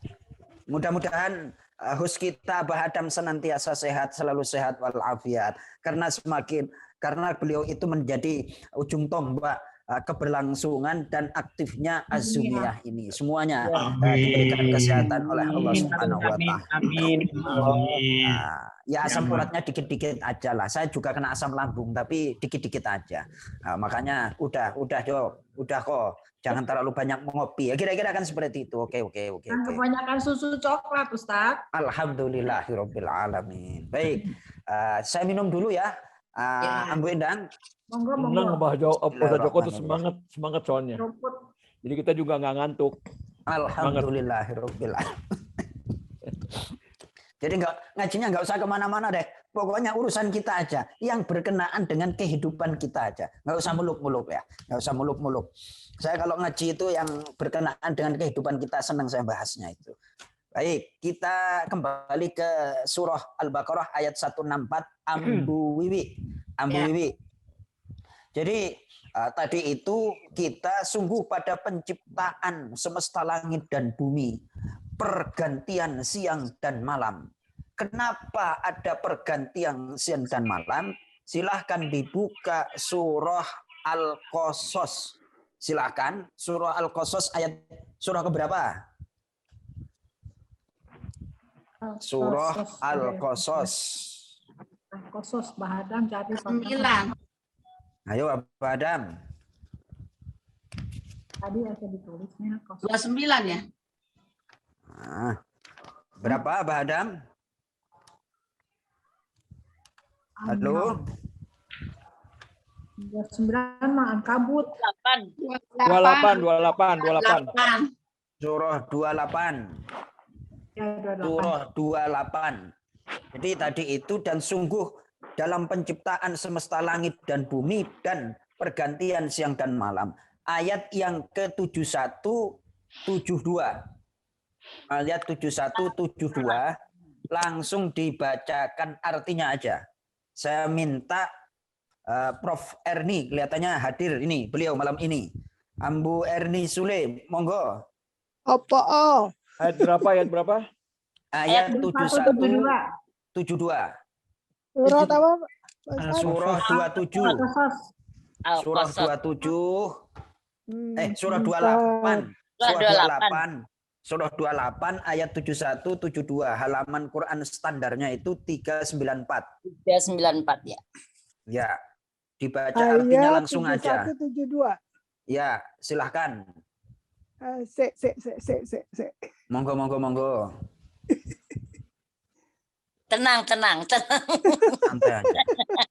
Speaker 1: Mudah-mudahan host kita Abah Adam senantiasa sehat, selalu sehat walafiat. Karena beliau itu menjadi ujung tombak keberlangsungan dan aktifnya Azumiyah ini. Semuanya diberikan kesehatan oleh Allah Subhanahu wa Ta'ala.
Speaker 5: Amin.
Speaker 1: Ya asam uratnya dikit-dikit aja lah. Saya juga kena asam lambung tapi dikit-dikit aja. Makanya udah kok. Jangan terlalu banyak mengopi. Ya kira-kira kan seperti itu. Oke.
Speaker 2: Dan kebanyakan susu coklat, Ustaz.
Speaker 1: Alhamdulillahirabbil alamin. Baik. Saya minum dulu ya. Ambu Endang.
Speaker 2: Monggo.
Speaker 6: Senang Pak Joko tuh semangat soalnya.
Speaker 2: Rumput.
Speaker 6: Jadi kita juga nggak ngantuk.
Speaker 1: Alhamdulillahirabbil alamin. Jadi ngajinya nggak usah kemana-mana deh. Pokoknya urusan kita aja, yang berkenaan dengan kehidupan kita aja. Nggak usah muluk-muluk ya, nggak usah muluk-muluk. Saya kalau ngaji itu yang berkenaan dengan kehidupan kita senang saya bahasnya itu. Baik, kita kembali ke surah Al-Baqarah ayat 164 Ambu Wiwi. Jadi tadi itu kita sungguh pada penciptaan semesta langit dan bumi, pergantian siang dan malam. kenapa ada pergantian siang dan malam? Silahkan dibuka surah Al-Qasas. Silahkan surah Al-Qasas ayat surah keberapa? Surah Al-Qasas.
Speaker 2: Al-Qasas Bahadam jadi
Speaker 4: 9.
Speaker 1: Ayo Abah Adam.
Speaker 2: Tadi ada ditulisnya
Speaker 4: 29 ya.
Speaker 1: Nah, berapa Abah Adam? Halo?
Speaker 2: 29 mah Ankabut.
Speaker 7: 8.
Speaker 6: 28.
Speaker 1: Surah 28.
Speaker 2: Ya, 28.
Speaker 1: Surah 28. Jadi tadi itu dan sungguh dalam penciptaan semesta langit dan bumi dan pergantian siang dan malam. Ayat yang ke-71, 72. Ayat 71, 72 langsung dibacakan artinya aja. Saya minta Prof. Erni kelihatannya hadir ini beliau malam ini. Ambu Erni Sule, monggo.
Speaker 8: Apa?
Speaker 6: Ayat berapa?
Speaker 1: Ayat 71, 72.
Speaker 8: Surat apa?
Speaker 1: Surah 27. Surah 27. Surah 28. Surah 28 ayat 71 72. Halaman Quran standarnya itu 394.
Speaker 7: 394 ya.
Speaker 1: Ya. Dibaca artinya langsung aja.
Speaker 8: 7172.
Speaker 1: Ya, silahkan.
Speaker 8: Se.
Speaker 1: Monggo.
Speaker 7: Tenang.
Speaker 1: Santai aja.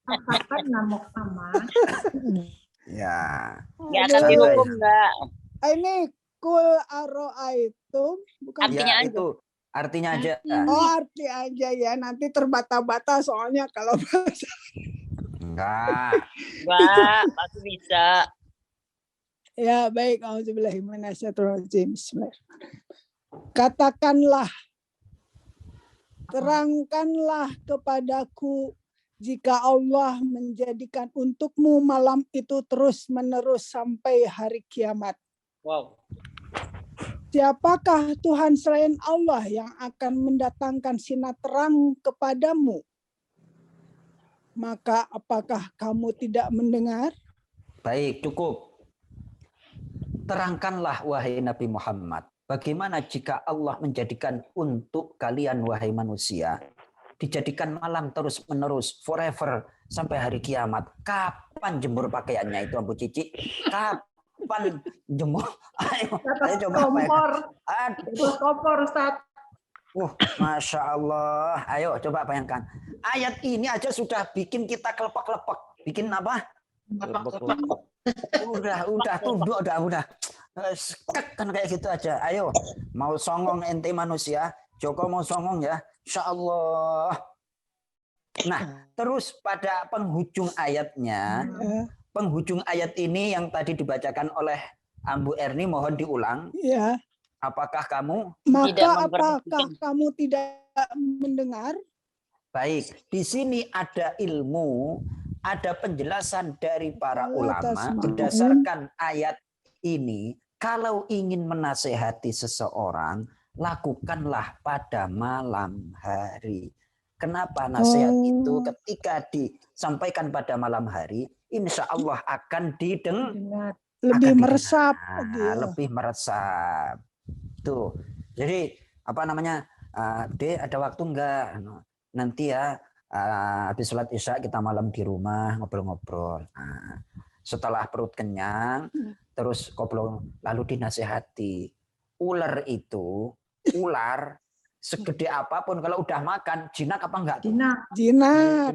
Speaker 2: Kapan ngamuk sama?
Speaker 1: Ya.
Speaker 7: Nggak akan dihukum enggak.
Speaker 8: Ini kul aro'aitum bukan?
Speaker 7: Artinya
Speaker 1: Ya,
Speaker 7: aja.
Speaker 1: itu artinya aja.
Speaker 8: Oh, arti aja ya. Nanti terbata-bata soalnya kalau bahasa.
Speaker 1: Enggak.
Speaker 7: Enggak, pasti bisa.
Speaker 8: Ya, baik. Auzubillahi minasyaitonirrajim. Bismillahirrahmanirrahim. Katakanlah, terangkanlah kepadaku jika Allah menjadikan untukmu malam itu terus-menerus sampai hari kiamat.
Speaker 7: Wow.
Speaker 8: Siapakah Tuhan selain Allah yang akan mendatangkan sinar terang kepadamu? Maka apakah kamu tidak mendengar?
Speaker 1: Baik, cukup. Terangkanlah wahai Nabi Muhammad, bagaimana jika Allah menjadikan untuk kalian wahai manusia, dijadikan malam terus-menerus, forever, sampai hari kiamat. Kapan jemur pakaiannya itu, Ambu Cici? Kapan jemur? Ayo coba
Speaker 2: Kompor.
Speaker 1: Aduh.
Speaker 2: Kompor, Ustaz.
Speaker 1: Masya Allah. Ayo coba bayangkan. Ayat ini aja sudah bikin kita kelepek-kelepek. Bikin apa? Udah tunduk, udah. Skek kan kayak gitu aja. Ayo, mau songong ente manusia, Joko mau songong ya. Insya Allah. Nah, terus pada penghujung ayatnya, penghujung ayat ini yang tadi dibacakan oleh Ambu Erni, mohon diulang.
Speaker 8: Ya.
Speaker 1: Apakah kamu?
Speaker 8: Maka apakah kamu tidak mendengar?
Speaker 1: Baik, di sini ada ilmu, ada penjelasan dari para ulama berdasarkan ayat ini. Kalau ingin menasehati seseorang, lakukanlah pada malam hari. Kenapa nasihat itu ketika disampaikan pada malam hari, insya Allah akan didengar.
Speaker 8: Lebih meresap.
Speaker 1: Lebih meresap. Tuh. Jadi apa namanya? Dek, ada waktu enggak? Nanti ya habis sholat isya kita malam di rumah ngobrol-ngobrol. Setelah perut kenyang, terus ngobrol, lalu dinasehati. Ular segede apapun kalau udah makan jinak apa enggak?
Speaker 8: Jinak.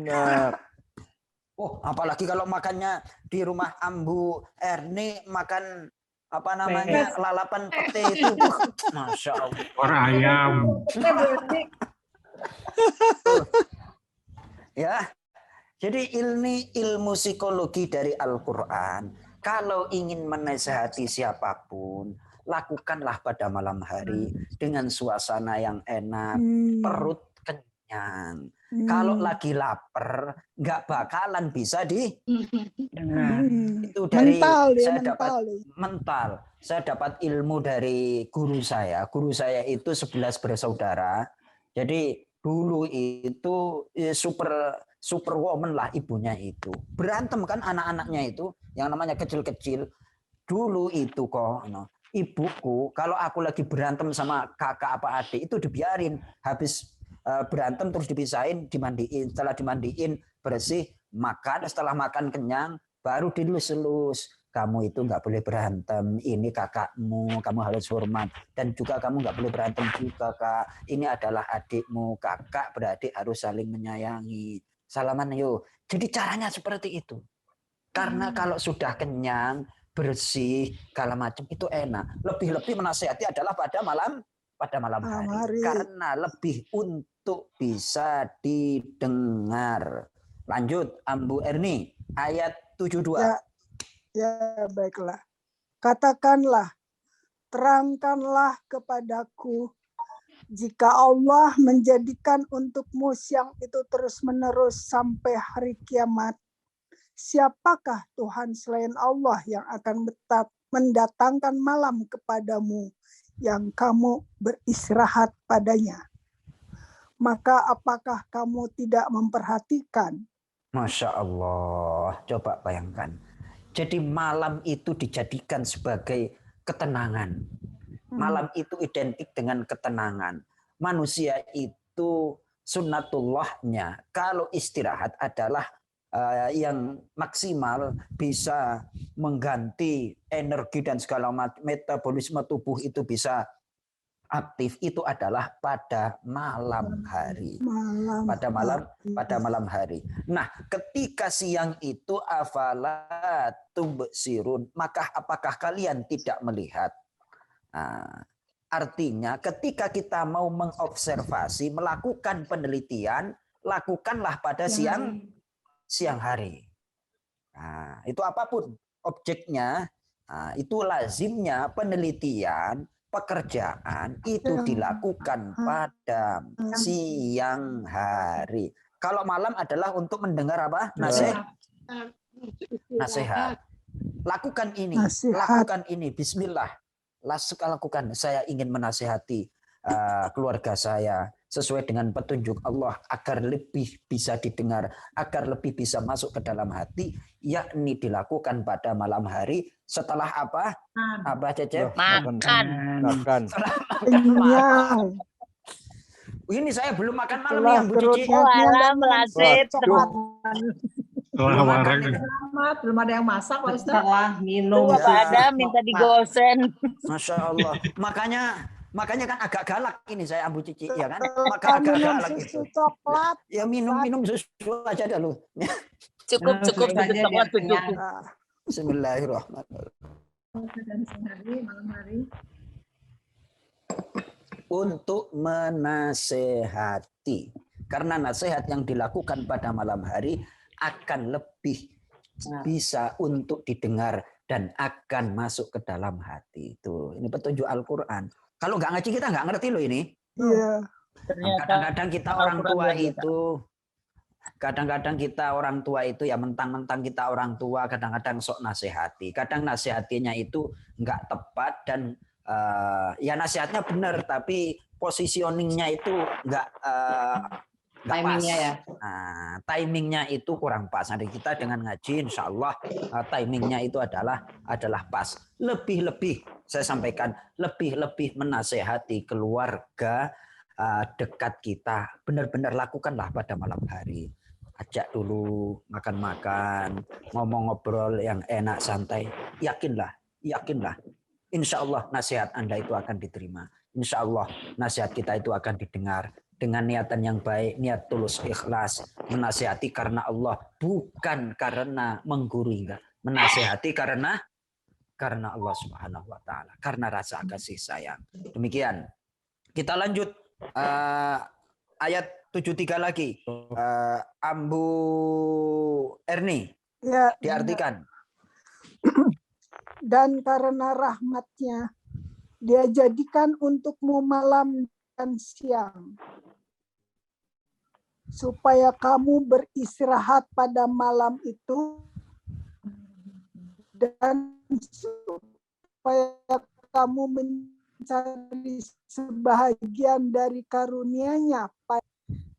Speaker 1: Oh, apalagi kalau makannya di rumah Ambu Erni makan apa namanya lalapan pete itu, Masya Allah.
Speaker 5: Orang ayam.
Speaker 1: Ya, jadi ini ilmu psikologi dari Al-Quran. Kalau ingin menasehati siapapun, lakukanlah pada malam hari dengan suasana yang enak, perut kenyang. Kalau lagi lapar, nggak bakalan bisa itu dari mental. Saya dapat ilmu dari guru saya. Guru saya itu 11 bersaudara. Jadi Dulu itu superwoman lah ibunya itu. Berantem kan anak-anaknya itu yang namanya kecil-kecil. Dulu itu kok ibuku kalau aku lagi berantem sama kakak apa adik itu dibiarin. Habis berantem terus dipisahin, dimandiin. Setelah dimandiin bersih, makan. Setelah makan kenyang baru dilus-lus. Kamu itu nggak boleh berantem. Ini kakakmu, kamu harus hormat. Dan juga kamu nggak boleh berantem juga, Kak. Ini adalah adikmu. Kakak beradik harus saling menyayangi. Salaman yuk. Jadi caranya seperti itu. Karena kalau sudah kenyang, bersih, segala macam itu enak. Lebih-lebih menasihati adalah pada malam hari. Karena lebih untuk bisa didengar. Lanjut, Ambu Erni, ayat 72.
Speaker 8: Ya, baiklah. Katakanlah, terangkanlah kepadaku jika Allah menjadikan untukmu siang itu terus-menerus sampai hari kiamat. Siapakah Tuhan selain Allah yang akan mendatangkan malam kepadamu yang kamu beristirahat padanya? Maka apakah kamu tidak memperhatikan?
Speaker 1: Masya Allah, coba bayangkan. Jadi malam itu dijadikan sebagai ketenangan. Malam itu identik dengan ketenangan. Manusia itu sunnatullahnya. Kalau istirahat adalah yang maksimal bisa mengganti energi dan segala macam metabolisme tubuh itu bisa aktif itu adalah pada malam hari. Pada malam hari. Nah, ketika siang itu afala tubsirun, maka apakah kalian tidak melihat? Nah, artinya ketika kita mau mengobservasi, melakukan penelitian, lakukanlah pada siang hari. Nah, itu apapun objeknya, itu lazimnya penelitian, pekerjaan itu dilakukan pada siang hari. Kalau malam adalah untuk mendengar apa? Nasihat. Lakukan ini, lakukan ini. Bismillah. Lakukan. Saya ingin menasihati keluarga saya sesuai dengan petunjuk Allah agar lebih bisa didengar, agar lebih bisa masuk ke dalam hati, yakni dilakukan pada malam hari setelah apa? Apa Cecep?
Speaker 7: Makan.
Speaker 1: Ini saya belum makan malam nih yang Bu Cici.
Speaker 2: Belum ada yang masak, Pak Ustaz.
Speaker 3: Setelah minum.
Speaker 7: Ada minta digosen.
Speaker 1: Masya Allah. Makanya kan agak galak ini saya Ambu Cici, ya kan? Maka agak galak itu.
Speaker 8: Coklat.
Speaker 1: Ya minum susu aja dulu.
Speaker 7: Cukup susu coklat cukup.
Speaker 1: Bismillahirrahmanirrahim.
Speaker 2: Malam hari.
Speaker 1: Untuk menasehati. Karena nasihat yang dilakukan pada malam hari akan lebih bisa untuk didengar dan akan masuk ke dalam hati. Itu ini petunjuk Al-Qur'an. Kalau nggak ngaji kita nggak ngerti loh ini.
Speaker 8: Iya.
Speaker 1: Kadang-kadang kita orang tua itu, kadang-kadang kita orang tua itu ya mentang-mentang kita orang tua, kadang-kadang sok nasihati. Kadang nasihatinya itu nggak tepat dan ya nasihatnya benar tapi positioningnya itu nggak
Speaker 3: timingnya
Speaker 1: pas.
Speaker 3: Ya.
Speaker 1: Nah, timingnya itu kurang pas. Nanti kita dengan ngaji, insya Allah timingnya itu adalah pas. Lebih-lebih saya sampaikan, lebih-lebih menasehati keluarga dekat kita. Benar-benar lakukanlah pada malam hari. Ajak dulu makan-makan, ngomong-ngobrol yang enak, santai. Yakinlah. Insya Allah nasihat Anda itu akan diterima. Insya Allah nasihat kita itu akan didengar. Dengan niatan yang baik, niat tulus ikhlas, menasihati karena Allah, bukan karena menggurui, enggak. Menasihati karena Allah Subhanahu wa taala, karena rasa kasih sayang. Demikian. Kita lanjut ayat 73 lagi. Ambu Erni.
Speaker 8: Ya,
Speaker 1: diartikan.
Speaker 8: Dan karena rahmatnya Dia jadikan untukmu malam dan siang, supaya kamu beristirahat pada malam itu dan supaya kamu mencari sebahagian dari karunia-Nya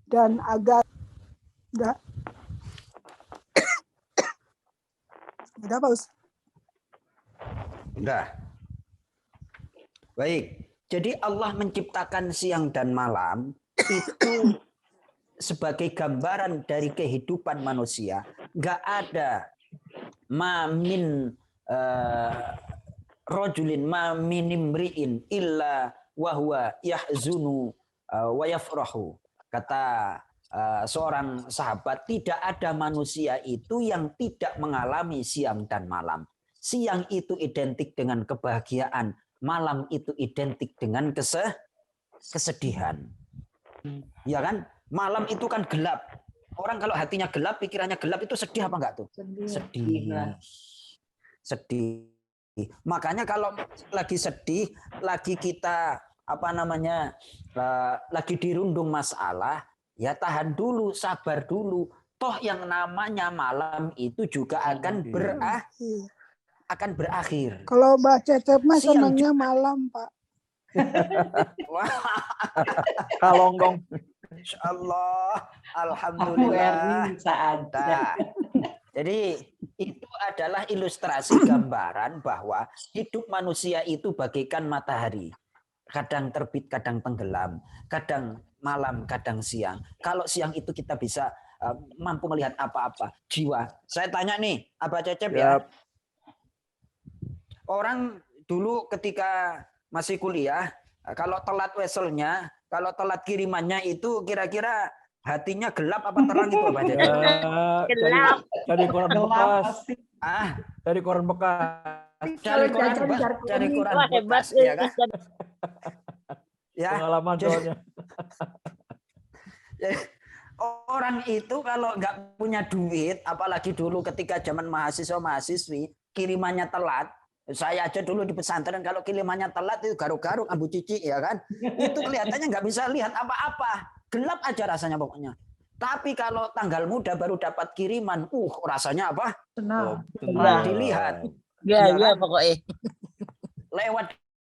Speaker 8: dan agar udah Pak Ustaz.
Speaker 1: Udah. Baik. Jadi Allah menciptakan siang dan malam itu sebagai gambaran dari kehidupan manusia. Nggak ada mamin rojulin mamin imri'in illa wahwa yahzunu wa yafrahu. Kata seorang sahabat, tidak ada manusia itu yang tidak mengalami siang dan malam. Siang itu identik dengan kebahagiaan, malam itu identik dengan kesedihan. Ya kan? Malam itu kan gelap. Orang kalau hatinya gelap, pikirannya gelap, itu sedih apa enggak tuh? Sedih. Sedih. Makanya kalau lagi sedih, lagi kita lagi dirundung masalah, ya tahan dulu, sabar dulu. Toh yang namanya malam itu juga akan berakhir.
Speaker 8: Kalau Mbak Cecep mah senangnya malam, Pak.
Speaker 6: Kalonggong.
Speaker 1: Insyaallah, alhamdulillah. Nah, jadi itu adalah ilustrasi gambaran bahwa hidup manusia itu bagaikan matahari. Kadang terbit, kadang tenggelam, kadang malam, kadang siang. Kalau siang itu kita bisa mampu melihat apa-apa, jiwa. Saya tanya nih, Abah Cecep ya. Orang dulu ketika masih kuliah, kalau telat weselnya, kalau telat kirimannya itu kira-kira hatinya gelap apa terang itu Abah Cecep?
Speaker 7: Gelap.
Speaker 6: Cari koran bekas. Cari koran bekas.
Speaker 1: Cari koran
Speaker 7: Wah, hebat.
Speaker 1: bekas, ya kan? Ya.
Speaker 6: Pengalaman soalnya.
Speaker 1: Orang itu kalau nggak punya duit, apalagi dulu ketika zaman mahasiswa-mahasiswi, kirimannya telat. Saya aja dulu di pesantren kalau kirimannya telat itu garuk-garuk Abu Cici, ya kan? Itu kelihatannya nggak bisa lihat apa-apa. Gelap aja rasanya pokoknya. Tapi kalau tanggal muda baru dapat kiriman, rasanya apa?
Speaker 2: Senang.
Speaker 1: Dilihat.
Speaker 7: Ya,
Speaker 1: kan?
Speaker 7: pokoknya.
Speaker 1: Lewat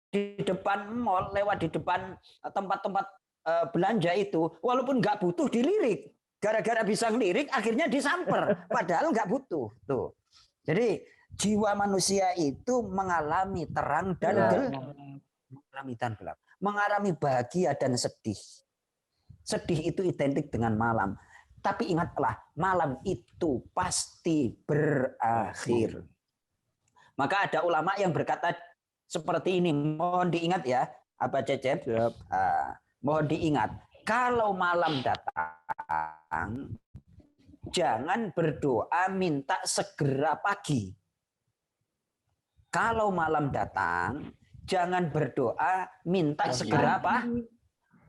Speaker 1: di depan mall, lewat di depan tempat-tempat belanja itu, walaupun nggak butuh dilirik. Gara-gara bisa ngelirik, akhirnya disamper. Padahal nggak butuh. Tuh. Jadi jiwa manusia itu mengalami terang dan gelap. Mengalami bahagia dan sedih. Sedih itu identik dengan malam. Tapi ingatlah, malam itu pasti berakhir. Maka ada ulama yang berkata seperti ini, mohon diingat ya, Abah Cecep. Mohon diingat, kalau malam datang, jangan berdoa minta segera pagi. Kalau malam datang, jangan berdoa minta segera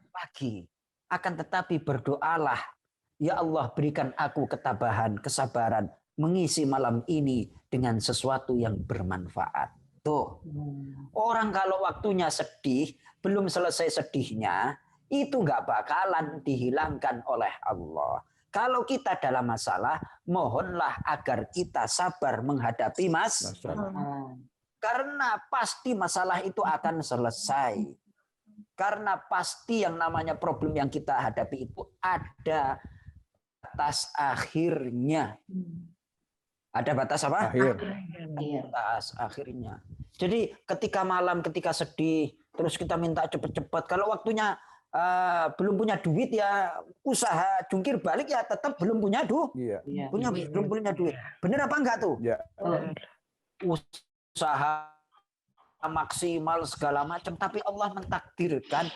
Speaker 1: pagi. Akan tetapi berdoalah, ya Allah berikan aku ketabahan, kesabaran, mengisi malam ini dengan sesuatu yang bermanfaat. Tuh, orang kalau waktunya sedih, belum selesai sedihnya, itu nggak bakalan dihilangkan oleh Allah. Kalau kita dalam masalah, mohonlah agar kita sabar menghadapi karena pasti masalah itu akan selesai. Karena pasti yang namanya problem yang kita hadapi itu ada batas akhirnya. Ada batas apa? Batas akhirnya. Jadi ketika malam, ketika sedih, terus kita minta cepat-cepat. Kalau waktunya belum punya duit ya usaha jungkir balik ya tetap belum punya duit. Belum punya duit. Bener apa enggak tuh? Ya. Usaha maksimal segala macam, tapi Allah mentakdirkan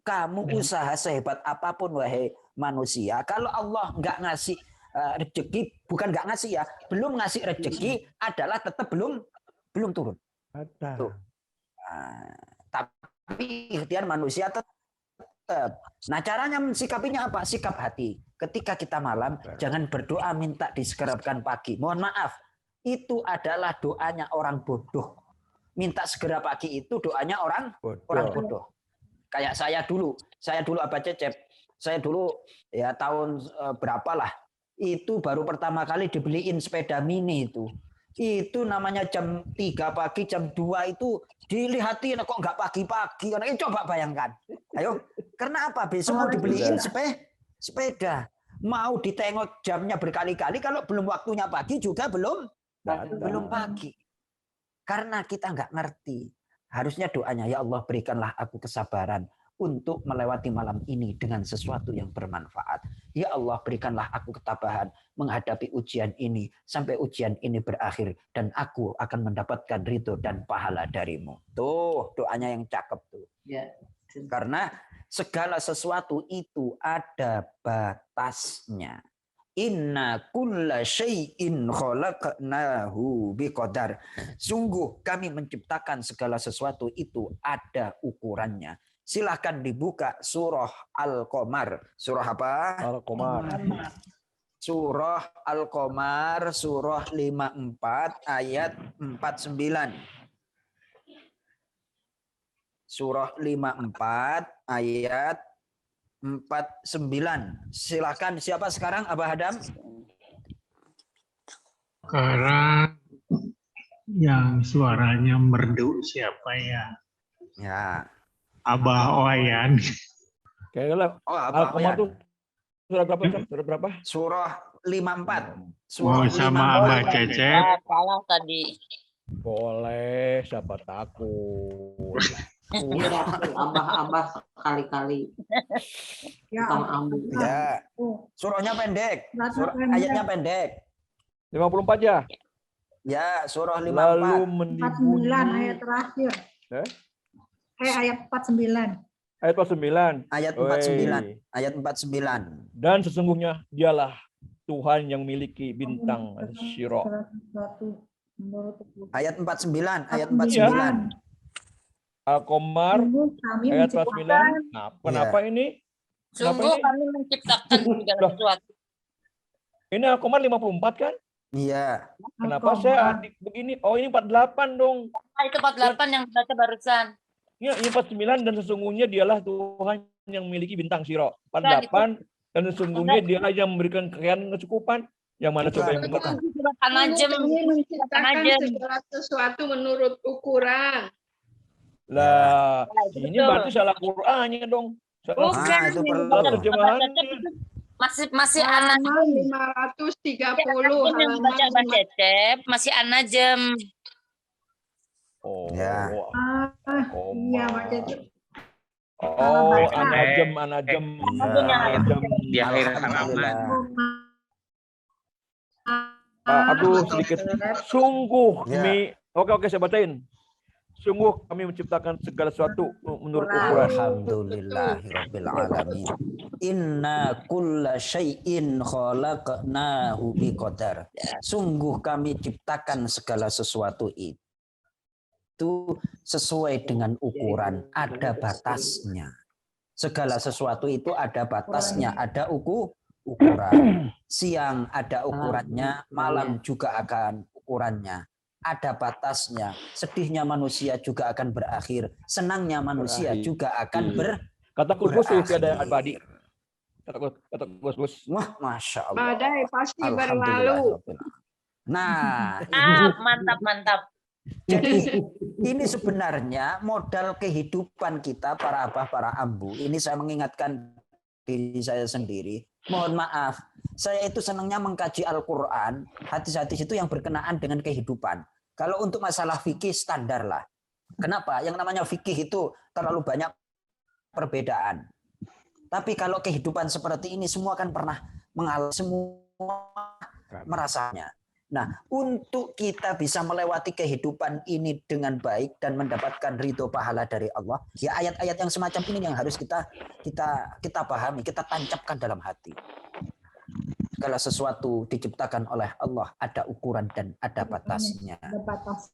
Speaker 1: kamu usaha sehebat apapun wahai manusia, kalau Allah nggak ngasih rezeki, bukan nggak ngasih ya, belum ngasih rezeki adalah tetap belum turun. Tuh. Tapi ikhtiar manusia tetap. Nah, caranya mensikapinya apa? Sikap hati. Ketika kita malam, jangan berdoa minta disegerakan pagi. Mohon maaf, itu adalah doanya orang bodoh. Minta segera pagi itu doanya orang bodoh. Kayak saya dulu Abah Cecep. Saya dulu ya tahun berapalah, itu baru pertama kali dibeliin sepeda mini itu. Itu namanya jam 3 pagi, jam 2 itu dilihatin kok nggak pagi-pagi. Coba bayangkan. Ayo, karena apa? Besok mau dibeliin Sepeda. Mau ditengok jamnya berkali-kali, kalau belum waktunya pagi juga belum pagi. Karena kita nggak ngerti. Harusnya doanya, ya Allah berikanlah aku kesabaran untuk melewati malam ini dengan sesuatu yang bermanfaat. Ya Allah berikanlah aku ketabahan menghadapi ujian ini sampai ujian ini berakhir dan aku akan mendapatkan ridho dan pahala darimu. Tuh doanya yang cakep tuh.
Speaker 3: Ya.
Speaker 1: Karena segala sesuatu itu ada batasnya. Inna kulla syai'in khalaqnahu biqadar. Sungguh kami menciptakan segala sesuatu itu ada ukurannya. Silahkan dibuka surah Al-Qamar. Surah apa?
Speaker 6: Al-Qamar.
Speaker 1: Surah Al-Qamar, surah 54 ayat 49. Surah 54 ayat 49. Silakan siapa sekarang Abah Adam?
Speaker 5: Sekarang yang suaranya merdu siapa ya?
Speaker 1: Ya.
Speaker 5: Abah Oyan.
Speaker 6: Kayaknya
Speaker 1: Oh, Abah
Speaker 6: Al-Qamar
Speaker 1: Oyan.
Speaker 6: tuh surah berapa? Surah berapa?
Speaker 1: Surah 54.
Speaker 5: Oh, sama Abah Cecep.
Speaker 7: Salah tadi.
Speaker 6: Boleh, siapa takut.
Speaker 3: Iya, Abah kali-kali.
Speaker 2: Ya,
Speaker 3: Tukang ambil.
Speaker 1: Ya. Surahnya pendek. Ayatnya pendek.
Speaker 6: 54 ya?
Speaker 1: Ya, surah 54.
Speaker 6: Lalu
Speaker 2: 49
Speaker 6: menimbun
Speaker 2: ayat terakhir. Ayat 49.
Speaker 6: ayat 49.
Speaker 1: Ayat 49. Ayat 49.
Speaker 6: Dan sesungguhnya dialah Tuhan yang memiliki bintang Syiro.
Speaker 1: Ayat 49. Ayat 49.
Speaker 6: Al-Qamar
Speaker 2: Kami
Speaker 6: ayat
Speaker 2: menciptakan
Speaker 6: 49. Nah, kenapa ini? Kenapa
Speaker 7: Sungguh
Speaker 6: ini?
Speaker 7: kami menciptakan segala sesuatu.
Speaker 6: Ini Al-Qamar 54 kan?
Speaker 1: Iya.
Speaker 6: Kenapa saya adik begini? Oh, ini 48 dong.
Speaker 7: Nah, itu 48 yang baca barusan.
Speaker 6: Ya, ini 49 dan sesungguhnya dialah Tuhan yang memiliki bintang Syiro. 48 dan sesungguhnya dialah yang memberikan kekayaan kecukupan. Yang mana coba yang benar?
Speaker 7: An-Najm.
Speaker 9: Kami menciptakan
Speaker 7: An-Najm.
Speaker 9: segala sesuatu menurut ukuran.
Speaker 6: Lah,
Speaker 7: Betul.
Speaker 6: ini berarti salah Qur'annya dong. Salah
Speaker 7: Bukan.
Speaker 1: itu perlu.
Speaker 6: salah terjemahannya.
Speaker 7: Masih An-Najm.
Speaker 9: Halaman 530
Speaker 7: An-Najm yang baca
Speaker 9: halaman
Speaker 7: Mbak Cecep, masih An-Najm.
Speaker 6: Oh,
Speaker 1: Ya.
Speaker 2: iya, Mbak Cecep.
Speaker 6: Oh,
Speaker 2: baca.
Speaker 6: An-Najm.
Speaker 3: Di akhir
Speaker 1: Alhamdulillah.
Speaker 6: Aduh, sedikit. Sungguh
Speaker 1: Ya.
Speaker 6: Oke, saya bacain. Sungguh kami menciptakan segala sesuatu menurut ukuran.
Speaker 1: Alhamdulillahirabbil alamin. Inna kulla syai'in khalaqnahu biqadar. Sungguh kami ciptakan segala sesuatu itu sesuai dengan ukuran, ada batasnya. Segala sesuatu itu ada batasnya, ada ukuran. Siang ada ukurannya, malam juga akan ukurannya. Ada batasnya. Sedihnya manusia juga akan berakhir. Senangnya manusia juga akan
Speaker 6: Kata Gus ada abadi. Kata Gus.
Speaker 1: Wah, Masya Allah.
Speaker 9: badai pasti
Speaker 1: Alhamdulillah.
Speaker 9: berlalu.
Speaker 1: Nah,
Speaker 7: Mantap.
Speaker 1: jadi ini sebenarnya modal kehidupan kita para abah, para ambu. Ini saya mengingatkan diri saya sendiri. Mohon maaf, saya itu senangnya mengkaji Al-Quran, hadis-hadis itu yang berkenaan dengan kehidupan. Kalau untuk masalah fikih standar lah. Kenapa? Yang namanya fikih itu terlalu banyak perbedaan. Tapi kalau kehidupan seperti ini semua kan pernah mengalami, semua merasanya. Nah, untuk kita bisa melewati kehidupan ini dengan baik dan mendapatkan ridho pahala dari Allah, ya ayat-ayat yang semacam ini yang harus kita pahami, kita tancapkan dalam hati. Segala sesuatu diciptakan oleh Allah ada ukuran dan ada batasnya.
Speaker 2: Ada batas.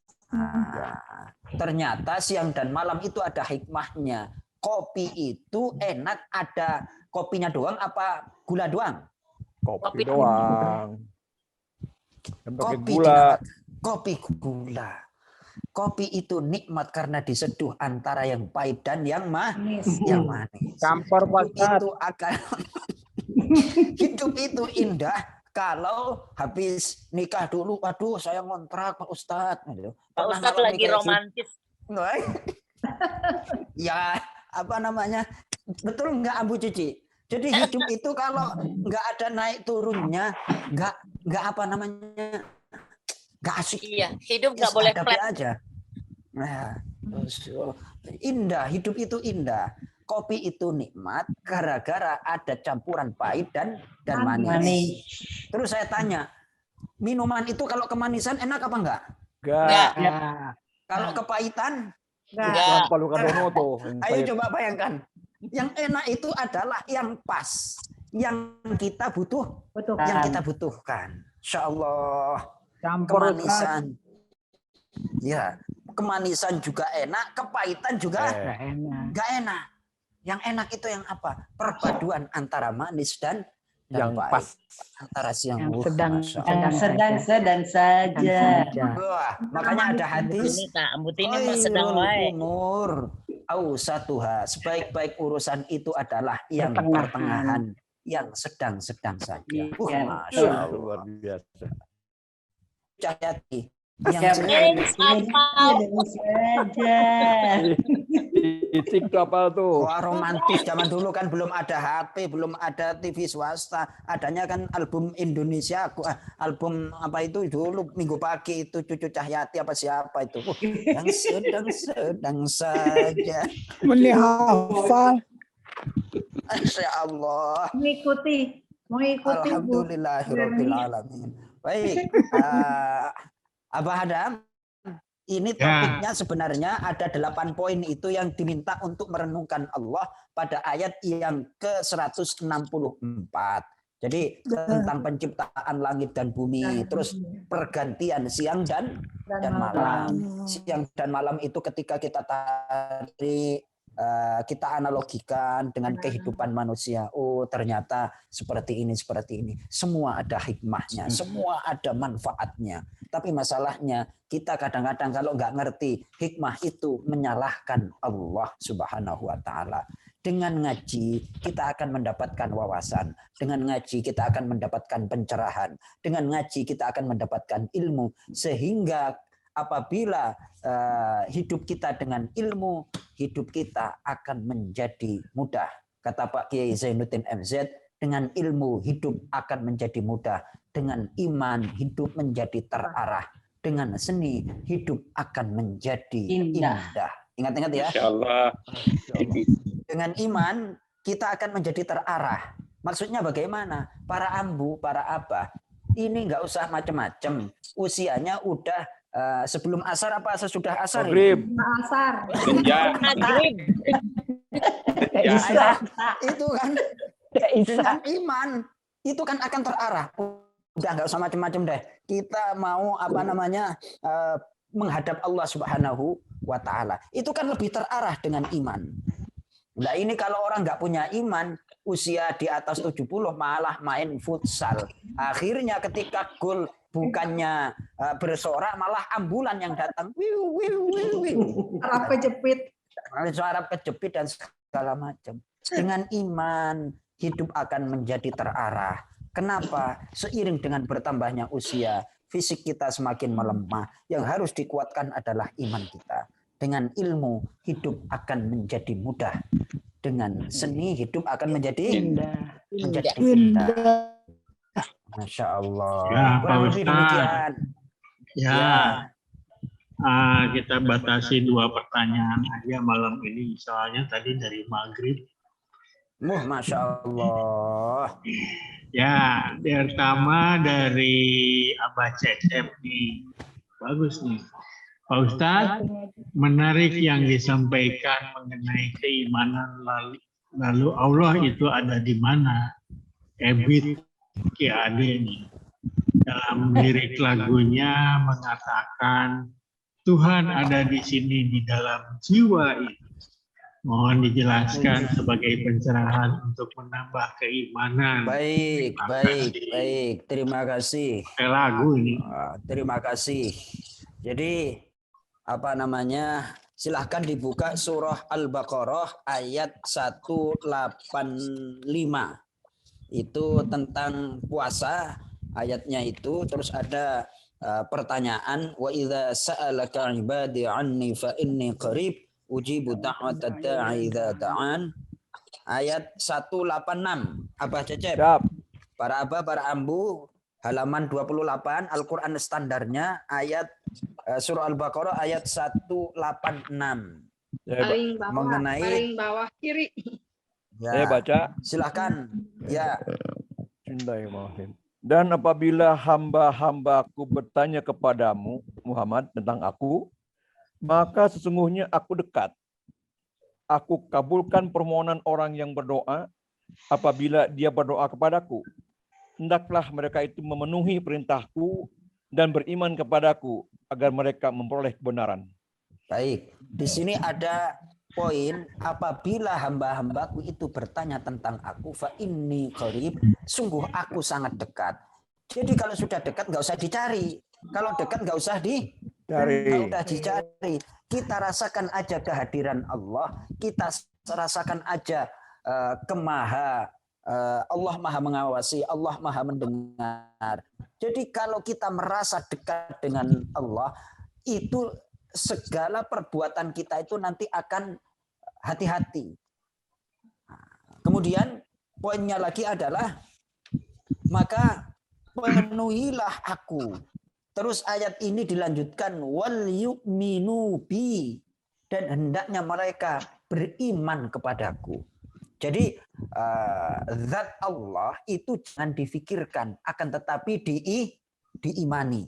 Speaker 1: Ternyata siang dan malam itu ada hikmahnya. Kopi itu enak, ada kopinya doang apa gula doang?
Speaker 6: Kopi doang.
Speaker 1: Kopi gula. Kopi gula. Kopi itu nikmat karena diseduh antara yang pahit dan yang manis.
Speaker 5: Campur
Speaker 1: itu akan hidup itu indah kalau habis nikah dulu. Waduh, saya ngontrak Pak Ustadz.
Speaker 7: Pak Ustadz lagi romantis.
Speaker 1: Ya, apa namanya? Betul nggak Ambu Cici? Jadi hidup itu kalau nggak ada naik turunnya, nggak apa namanya, nggak asik.
Speaker 7: Iya, hidup nggak boleh
Speaker 1: Hadapi
Speaker 7: flat.
Speaker 1: aja. Nah, indah, hidup itu indah. Kopi itu nikmat gara-gara ada campuran pahit dan manis. Terus saya tanya, minuman itu kalau kemanisan enak apa enggak?
Speaker 6: Enggak.
Speaker 1: Kalau kepahitan?
Speaker 7: Enggak.
Speaker 1: Ayo coba bayangkan. Yang enak itu adalah yang pas, yang kita butuhkan. Insya Allah. Kemanisan. Ya, kemanisan juga enak, kepahitan juga enggak enak. Yang enak itu yang apa? Perpaduan antara manis dan
Speaker 6: yang
Speaker 1: pahit.
Speaker 6: pas.
Speaker 1: Antara siang
Speaker 3: sedang saja.
Speaker 1: Wah, makanya ada hadis.
Speaker 7: Ini Kak, Ambut ini mah sedang wae.
Speaker 1: Umur satuha, sebaik-baik urusan itu adalah yang pertengahan, yang sedang-sedang saja. Masya Allah.
Speaker 6: Luar biasa.
Speaker 1: Cahyati.
Speaker 7: Saja.
Speaker 6: Isik itu apa tuh?
Speaker 1: Wah, romantis zaman dulu kan belum ada HP, belum ada TV swasta. Adanya kan album Indonesia, album apa itu dulu Minggu Pagi itu Cucu Cahyati apa siapa itu. Yang sedang saja.
Speaker 8: Menihafal.
Speaker 1: Masya Allah.
Speaker 2: Mengikuti.
Speaker 1: Alhamdulillahirabbil alamin. Baik. Abah Adam, ini topiknya sebenarnya ada 8 poin itu yang diminta untuk merenungkan Allah pada ayat yang ke-164. Jadi tentang penciptaan langit dan bumi, terus pergantian siang dan malam. Siang dan malam itu ketika kita tarik, kita analogikan dengan kehidupan manusia. Oh, ternyata seperti ini. Semua ada hikmahnya, semua ada manfaatnya. Tapi masalahnya kita kadang-kadang kalau nggak ngerti hikmah itu menyalahkan Allah Subhanahu wa Ta'ala. Dengan ngaji kita akan mendapatkan wawasan, dengan ngaji kita akan mendapatkan pencerahan, dengan ngaji kita akan mendapatkan ilmu, sehingga apabila hidup kita dengan ilmu, hidup kita akan menjadi mudah. Kata Pak Kiai Zainuddin MZ, dengan ilmu hidup akan menjadi mudah. Dengan iman hidup menjadi terarah. Dengan seni hidup akan menjadi indah. Ingat-ingat ya.
Speaker 5: Insyaallah.
Speaker 1: Dengan iman kita akan menjadi terarah. Maksudnya bagaimana? Para ambu, para abah, ini nggak usah macam-macam. Usianya udah sebelum asar apa sesudah asar?
Speaker 2: Asar.
Speaker 7: Maghrib.
Speaker 1: Itu kan dengan iman itu kan akan terarah. Udah nggak usah macam-macam deh. Kita mau menghadap Allah Subhanahu wa Ta'ala. Itu kan lebih terarah dengan iman. Nah ini kalau orang nggak punya iman, usia di atas 70 malah main futsal. Akhirnya ketika gol bukannya bersorak, malah ambulan yang datang. Suara kejepit dan segala macam. Dengan iman hidup akan menjadi terarah. Kenapa? Seiring dengan bertambahnya usia, fisik kita semakin melemah. Yang harus dikuatkan adalah iman kita. Dengan ilmu hidup akan menjadi mudah. Dengan seni hidup akan menjadi indah. Masya Allah.
Speaker 5: Ya, Pak Ustadz. Kita batasi 2 pertanyaan aja malam ini. Soalnya tadi dari maghrib.
Speaker 1: Masya Allah.
Speaker 5: Ya, pertama dari Abah Cecep nih. Bagus nih. Pak Ustadz, menarik yang disampaikan mengenai keimanan lalu Allah itu ada di mana? Ebit QAD nih. Dalam lirik lagunya mengatakan Tuhan ada di sini di dalam jiwa ini. Mohon dijelaskan sebagai pencerahan untuk menambah keimanan.
Speaker 1: Baik. Terima kasih.
Speaker 5: Lagu ini.
Speaker 1: Terima kasih. Jadi silahkan dibuka surah Al-Baqarah ayat 185. Itu tentang puasa ayatnya itu. Terus ada pertanyaan, wa idza sa'alaka 'ibadi 'anni fa inni qarib ujibu da'watad da'i idza da'an. ayat 186. Abah Cecep.
Speaker 6: Siap.
Speaker 1: Para abah, para ambu, halaman 28 Al-Qur'an standarnya ayat surah Al-Baqarah ayat 186.
Speaker 9: Paling bawah,
Speaker 1: Mengenai
Speaker 9: paling bawah kiri.
Speaker 6: Saya
Speaker 1: ya,
Speaker 6: baca.
Speaker 1: silahkan. Ya.
Speaker 6: Bismillahirrahmanirrahim. Dan apabila hamba-hambaku bertanya kepadamu, Muhammad, tentang aku, maka sesungguhnya aku dekat. Aku kabulkan permohonan orang yang berdoa apabila dia berdoa kepadaku. Hendaklah mereka itu memenuhi perintahku dan beriman kepadaku agar mereka memperoleh kebenaran.
Speaker 1: Baik. Di sini ada poin, apabila hamba-hambaku itu bertanya tentang aku, fa inni qarib, sungguh aku sangat dekat. Jadi kalau sudah dekat nggak usah dicari. Kalau dekat nggak usah dicari. Kita rasakan aja kehadiran Allah, kita rasakan aja Allah maha mengawasi, Allah maha mendengar. Jadi kalau kita merasa dekat dengan Allah, itu segala perbuatan kita itu nanti akan hati-hati. Kemudian poinnya lagi adalah maka penuhilah aku. Terus ayat ini dilanjutkan wal yu'minu bi, dan hendaknya mereka beriman kepadaku. Jadi zat Allah itu jangan difikirkan, akan tetapi diimani.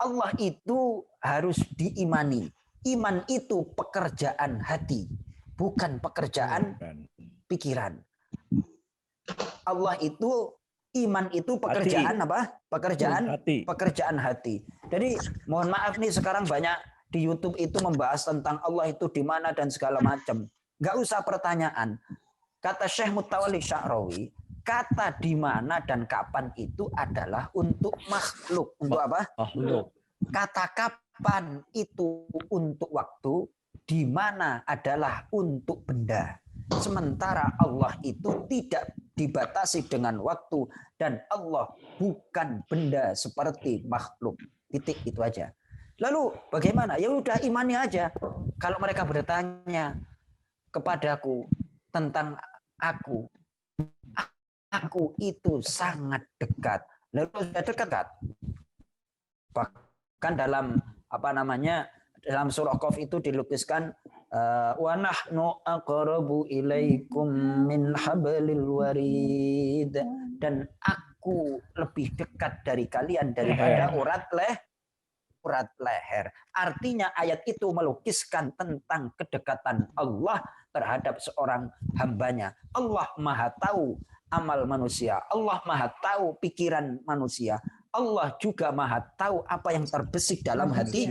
Speaker 1: Allah itu harus diimani. Iman itu pekerjaan hati, bukan pekerjaan pikiran. Allah itu, iman itu pekerjaan hati. Apa? Pekerjaan hati. Jadi mohon maaf nih, sekarang banyak di YouTube itu membahas tentang Allah itu di mana dan segala macam. Nggak usah pertanyaan. Kata Syekh Mutawalli Sya'rawi, kata di mana dan kapan itu adalah untuk makhluk. Untuk apa?
Speaker 6: Makhluk.
Speaker 1: Kata kapan itu untuk waktu, di mana adalah untuk benda. Sementara Allah itu tidak dibatasi dengan waktu, dan Allah bukan benda seperti makhluk. Titik, itu aja. Lalu bagaimana? Ya udah, imani aja. Kalau mereka bertanya kepadaku tentang aku itu sangat dekat. Lalu sudah dekat. Bahkan dalam dalam surah Qaf itu dilukiskan wa nahnu aqrabu ilaikum min hablil warid, dan aku lebih dekat dari kalian daripada urat leher. Artinya ayat itu melukiskan tentang kedekatan Allah terhadap seorang hambanya. Allah Maha tahu amal manusia, Allah Maha tahu pikiran manusia, Allah juga Maha tahu apa yang terbesit dalam hati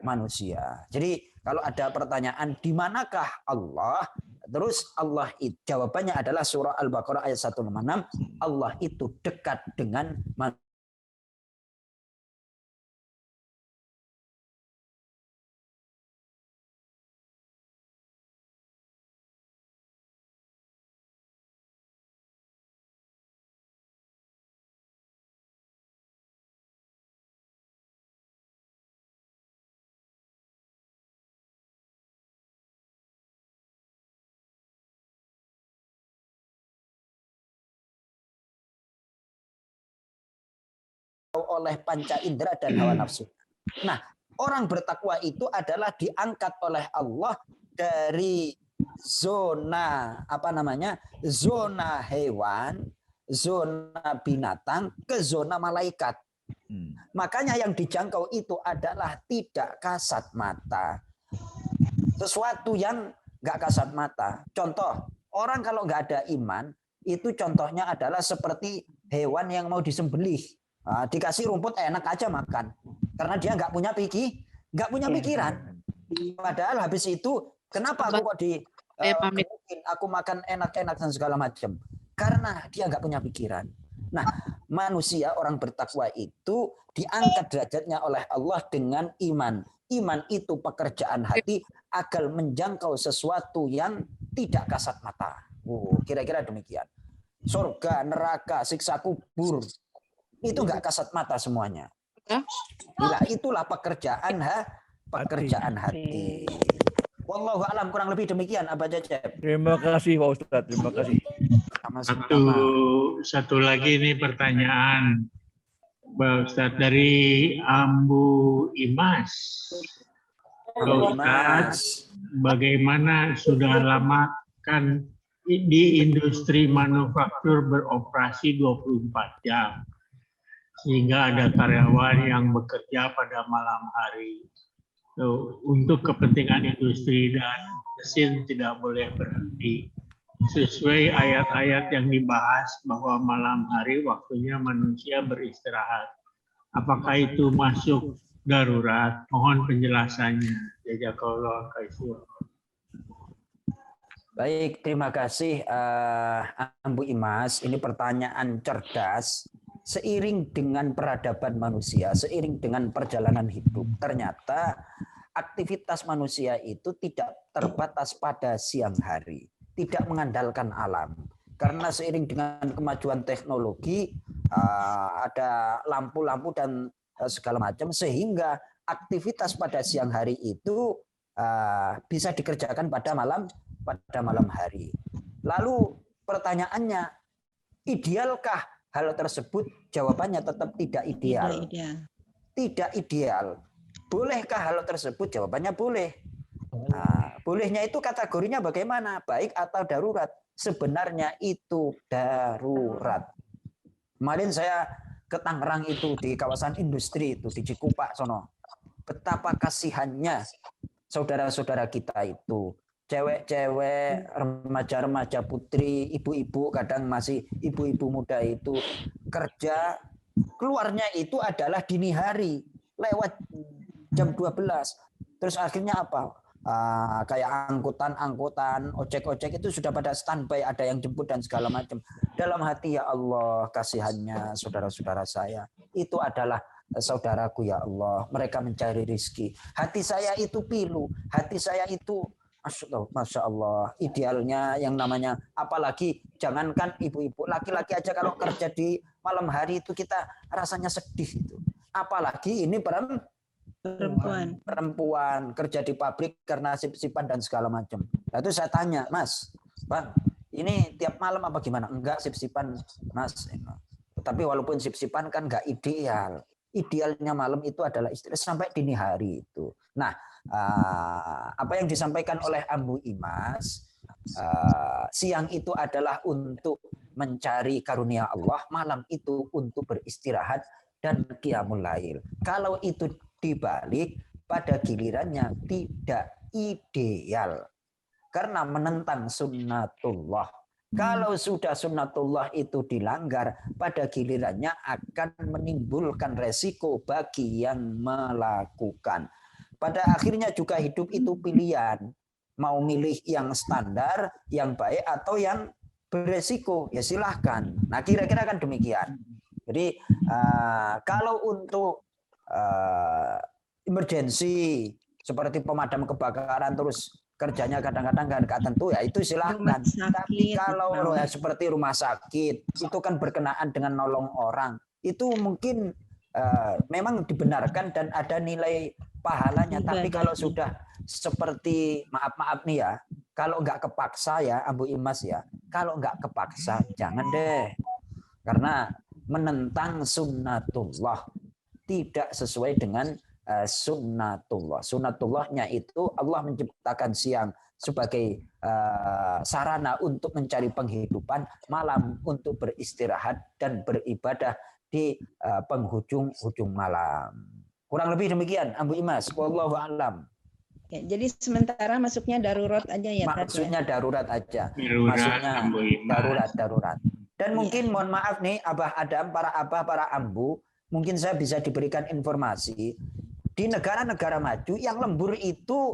Speaker 1: manusia. Jadi kalau ada pertanyaan di manakah Allah, terus Allah jawabannya adalah surah Al-Baqarah ayat 156, Allah itu dekat dengan manusia. Oleh panca indera dan hawa nafsu. Nah, orang bertakwa itu adalah diangkat oleh Allah dari zona zona hewan, zona binatang ke zona malaikat. Makanya yang dijangkau itu adalah tidak kasat mata. Sesuatu yang nggak kasat mata. Contoh, orang kalau nggak ada iman, itu contohnya adalah seperti hewan yang mau disembelih. Dikasih rumput enak aja makan, karena dia nggak punya pikiran. Padahal habis itu kenapa aku kok aku makan enak-enak dan segala macam? Karena dia nggak punya pikiran. Nah, manusia orang bertakwa itu diangkat derajatnya oleh Allah dengan iman. Iman itu pekerjaan hati agar menjangkau sesuatu yang tidak kasat mata. Kira-kira demikian. Surga, neraka, siksa kubur, itu nggak kasat mata semuanya. Itulah pekerjaan hati. Wallahu a'lam, kurang lebih demikian Abah Cecep.
Speaker 6: Terima kasih Pak Ustadz. Terima kasih.
Speaker 5: Satu lagi nih pertanyaan Pak Ustadz dari Ambu Imas. Pak Ustadz, bagaimana sudah lama kan di industri manufaktur beroperasi 24 jam sehingga ada karyawan yang bekerja pada malam hari. Untuk kepentingan industri dan mesin tidak boleh berhenti. Sesuai ayat-ayat yang dibahas bahwa malam hari waktunya manusia beristirahat. Apakah itu masuk darurat? Mohon penjelasannya. Jazakallah khairan.
Speaker 1: Baik, terima kasih Ambu Imas. Ini pertanyaan cerdas. Seiring dengan peradaban manusia, seiring dengan perjalanan hidup, ternyata aktivitas manusia itu tidak terbatas pada siang hari, tidak mengandalkan alam. Karena seiring dengan kemajuan teknologi, ada lampu-lampu dan segala macam, sehingga aktivitas pada siang hari itu bisa dikerjakan pada malam hari. Lalu pertanyaannya, idealkah hal tersebut? Jawabannya tetap tidak ideal. Tidak ideal. Bolehkah hal tersebut? Jawabannya boleh. Bolehnya itu kategorinya bagaimana? Baik atau darurat? Sebenarnya itu darurat. Kemarin saya ke Tangerang itu, di kawasan industri itu, di Cikupa sono. Betapa kasihannya saudara-saudara kita itu. Cewek-cewek, remaja-remaja putri, ibu-ibu, kadang masih ibu-ibu muda itu kerja, keluarnya itu adalah dini hari, lewat jam 12. Terus akhirnya apa? Kayak angkutan, ojek-ojek itu sudah pada standby, ada yang jemput dan segala macam. Dalam hati, ya Allah, kasihannya saudara-saudara saya. Itu adalah saudaraku, ya Allah. Mereka mencari rizki. Hati saya itu pilu, hati saya itu Masya Allah, idealnya yang namanya, apalagi jangankan ibu-ibu, laki-laki aja kalau kerja di malam hari itu kita rasanya sedih itu. Apalagi ini perempuan kerja di pabrik karena sip-sipan dan segala macam. Nah, itu saya tanya, Mas, Bang, ini tiap malam apa gimana? Enggak sip-sipan, Mas. Tapi walaupun sip-sipan kan enggak ideal. Idealnya malam itu adalah istirahat sampai dini hari itu. Nah, apa yang disampaikan oleh Ambu Imas, siang itu adalah untuk mencari karunia Allah, malam itu untuk beristirahat dan qiyamul lail. Kalau itu dibalik, pada gilirannya tidak ideal karena menentang sunnatullah. Kalau sudah sunnatullah itu dilanggar, pada gilirannya akan menimbulkan resiko bagi yang melakukan. Pada akhirnya juga hidup itu pilihan. Mau milih yang standar, yang baik, atau yang beresiko, ya silahkan. Nah, kira-kira kan demikian. Jadi, kalau untuk emergensi, seperti pemadam kebakaran, terus kerjanya kadang-kadang nggak tentu, ya itu silahkan. Tapi kalau seperti rumah sakit, itu kan berkenaan dengan nolong orang. Itu mungkin memang dibenarkan dan ada nilai pahalanya. Tapi kalau sudah seperti, maaf nih ya, kalau nggak kepaksa ya, Ambu Imas ya, kalau nggak kepaksa jangan deh. Karena menentang sunnatullah, tidak sesuai dengan sunnatullah. Sunnatullahnya itu Allah menciptakan siang sebagai sarana untuk mencari penghidupan, malam untuk beristirahat dan beribadah di penghujung malam. Kurang lebih demikian, Ambu Imas. Wallahu a'lam.
Speaker 10: Ya, jadi sementara masuknya darurat aja ya.
Speaker 1: Maksudnya darurat aja.
Speaker 5: Maksudnya
Speaker 1: darurat. Dan mungkin mohon maaf nih, Abah Adam, para Abah, para Ambu, mungkin saya bisa diberikan informasi. Di negara-negara maju yang lembur itu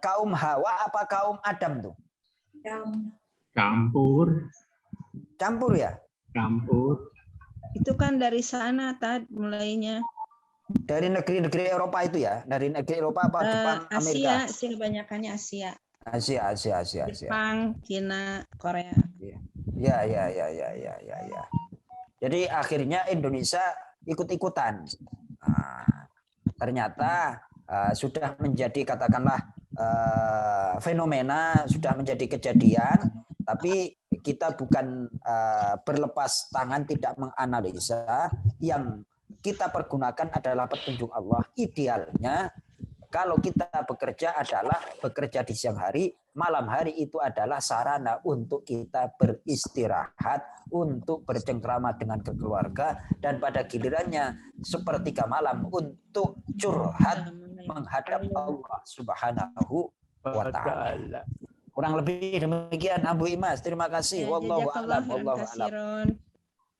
Speaker 1: kaum Hawa apa kaum Adam tuh? Campur ya?
Speaker 5: Campur.
Speaker 10: Itu kan dari sana Tad mulainya.
Speaker 1: Dari negeri-negeri Eropa itu ya? Dari negeri Eropa apa Jepang, Amerika?
Speaker 10: Asia kebanyakannya Asia.
Speaker 1: Asia.
Speaker 10: Jepang, Cina, Korea.
Speaker 1: Ya. Jadi akhirnya Indonesia ikut-ikutan. Ternyata sudah menjadi katakanlah fenomena, sudah menjadi kejadian, tapi kita bukan berlepas tangan, tidak menganalisa. Yang kita pergunakan adalah petunjuk Allah. Idealnya kalau kita bekerja adalah bekerja di siang hari, malam hari itu adalah sarana untuk kita beristirahat, untuk bercengkrama dengan keluarga, dan pada gilirannya sepertiga malam untuk curhat menghadap Allah Subhanahu wa Ta'ala. Kurang lebih demikian Abu Imas. Terima kasih. Wallahu a'lam. Wallahu a'lam.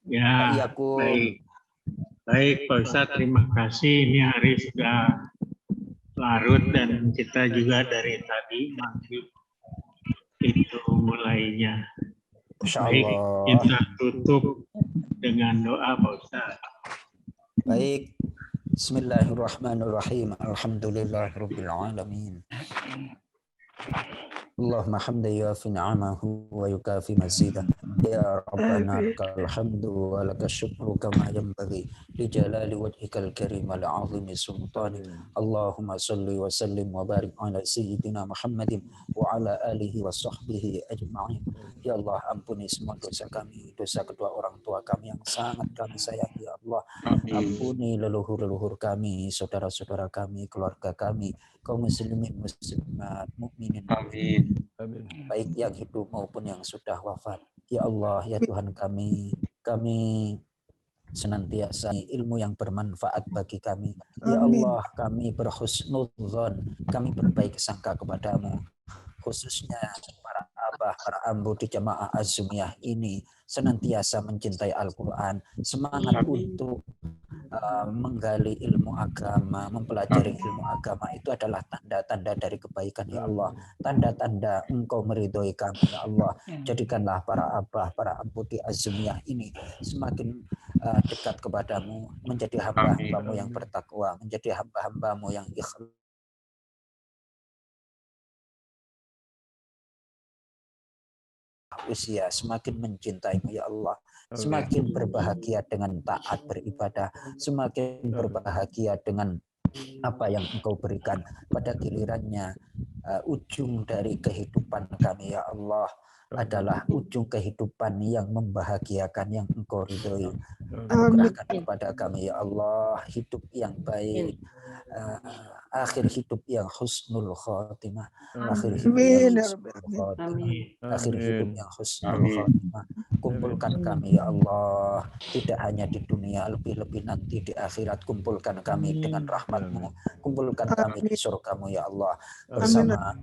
Speaker 5: Ya, baik Pak Ustadz, terima kasih. Ini hari sudah larut dan kita juga dari tadi maghrib itu mulainya. Baik, kita tutup dengan doa Pak Ustadz.
Speaker 1: Baik. Bismillahirrahmanirrahim. Alhamdulillahirabbil alamin. Allahumma hamdan yuafi ni'amahu wa yukafi mazidah. Ya Rabbana lakal hamdu wa lakal syukru kama yanbaghi li jalali wajhikal karim wal 'azimi sultanik. Allahumma shalli wa sallim wa barik ala sayyidina Muhammadin wa ala alihi wa sahbihi ajma'in. Ya Allah, ampuni semua dosa kami, dosa kedua orang tua kami yang sangat kami sayangi. Ya Allah, ampuni leluhur-leluhur kami, saudara-saudara kami, keluarga kami, kaum muslimin muslimat, mukminin. Amin. Baik yang hidup maupun yang sudah wafat. Ya Allah, ya Tuhan kami senantiasa ilmu yang bermanfaat bagi kami. Ya Allah, kami berhusnudzon, kami berbaik sangka kepadamu, khususnya para abah, para ambu di jamaah Azumiyah ini senantiasa mencintai Al-Quran, semangat untuk menggali ilmu agama, mempelajari ilmu agama. Itu adalah tanda-tanda dari kebaikan. Ya Allah, tanda-tanda Engkau meridhoi kami. Ya Allah, jadikanlah para abah, para ambu di Azumiyah ini semakin dekat kepadamu, menjadi hamba-hambamu yang bertakwa, menjadi hamba-hambamu yang ikhlas, usia semakin mencintaimu. Ya Allah, semakin berbahagia dengan taat beribadah, semakin berbahagia dengan apa yang Engkau berikan. Pada gilirannya ujung dari kehidupan kami ya Allah adalah ujung kehidupan yang membahagiakan, yang Engkau ridhoi. Anugerahkan kepada kami ya Allah hidup yang baik, akhir hidup yang husnul khotimah, akhir hidup yang husnul khotimah, akhir hidup yang husnul khotimah. Kumpulkan kami ya Allah, tidak hanya di dunia, lebih-lebih nanti di akhirat. Kumpulkan kami dengan rahmat-Mu, kumpulkan kami di surga-Mu ya Allah, bersama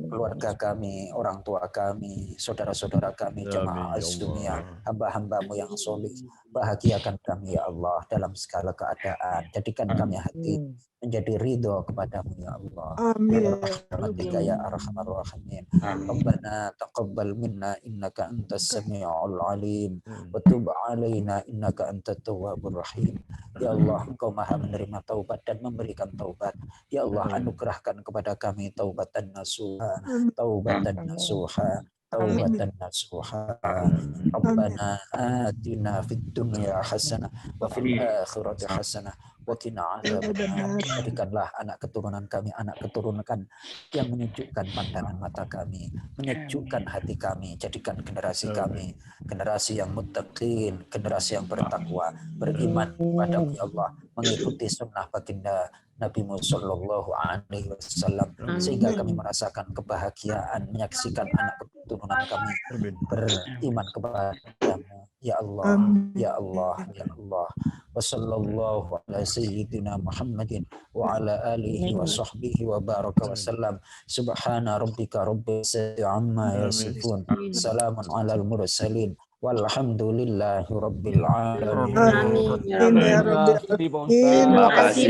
Speaker 1: keluarga kami, orang tua kami, saudara-saudara kami, jemaah Az-Dumiyah, hamba-hamba-Mu yang solih. Bahagiakan kami ya Allah dalam segala keadaan. Jadikan kami hati menjadi ridho kepadamu ya Allah. Amin. Rahmatika ya arhamar rahimin. Rabbana taqabbal minna innaka antas samiul alim wa tub alaina innaka antat tawwabur rahim. Ya Allah, Engkau Maha menerima taubat dan memberikan taubat. Ya Allah, anugerahkan kepada kami taubatan nasuha, taubatan nasuha, taubatan nasuha. Rabbana atina fid dunya hasanah wa fil akhirati hasanah wa qina adzabannar. Berikanlah anak keturunan kami, anak keturunan yang menyejukkan pandangan mata kami, menyejukkan hati kami. Jadikan generasi kami generasi yang muttaqin, generasi yang bertakwa, beriman kepada-Mu ya Allah, mengikuti sunnah baginda Nabi Muhammad Sallallahu Alaihi Wasallam, sehingga kami merasakan kebahagiaan menyaksikan anak keturunan kami beriman kepada-Mu. Ya Allah, ya Allah, ya Allah. Wassallallahu ala sayyidina Muhammadin wa ala alihi wa sahbihi wa baraka wa sallam. Subhana rabbika rabbil izzati amma yasifun. Salamun alal mursalin. Walhamdulillahi rabbil alamin.
Speaker 6: Terima kasih.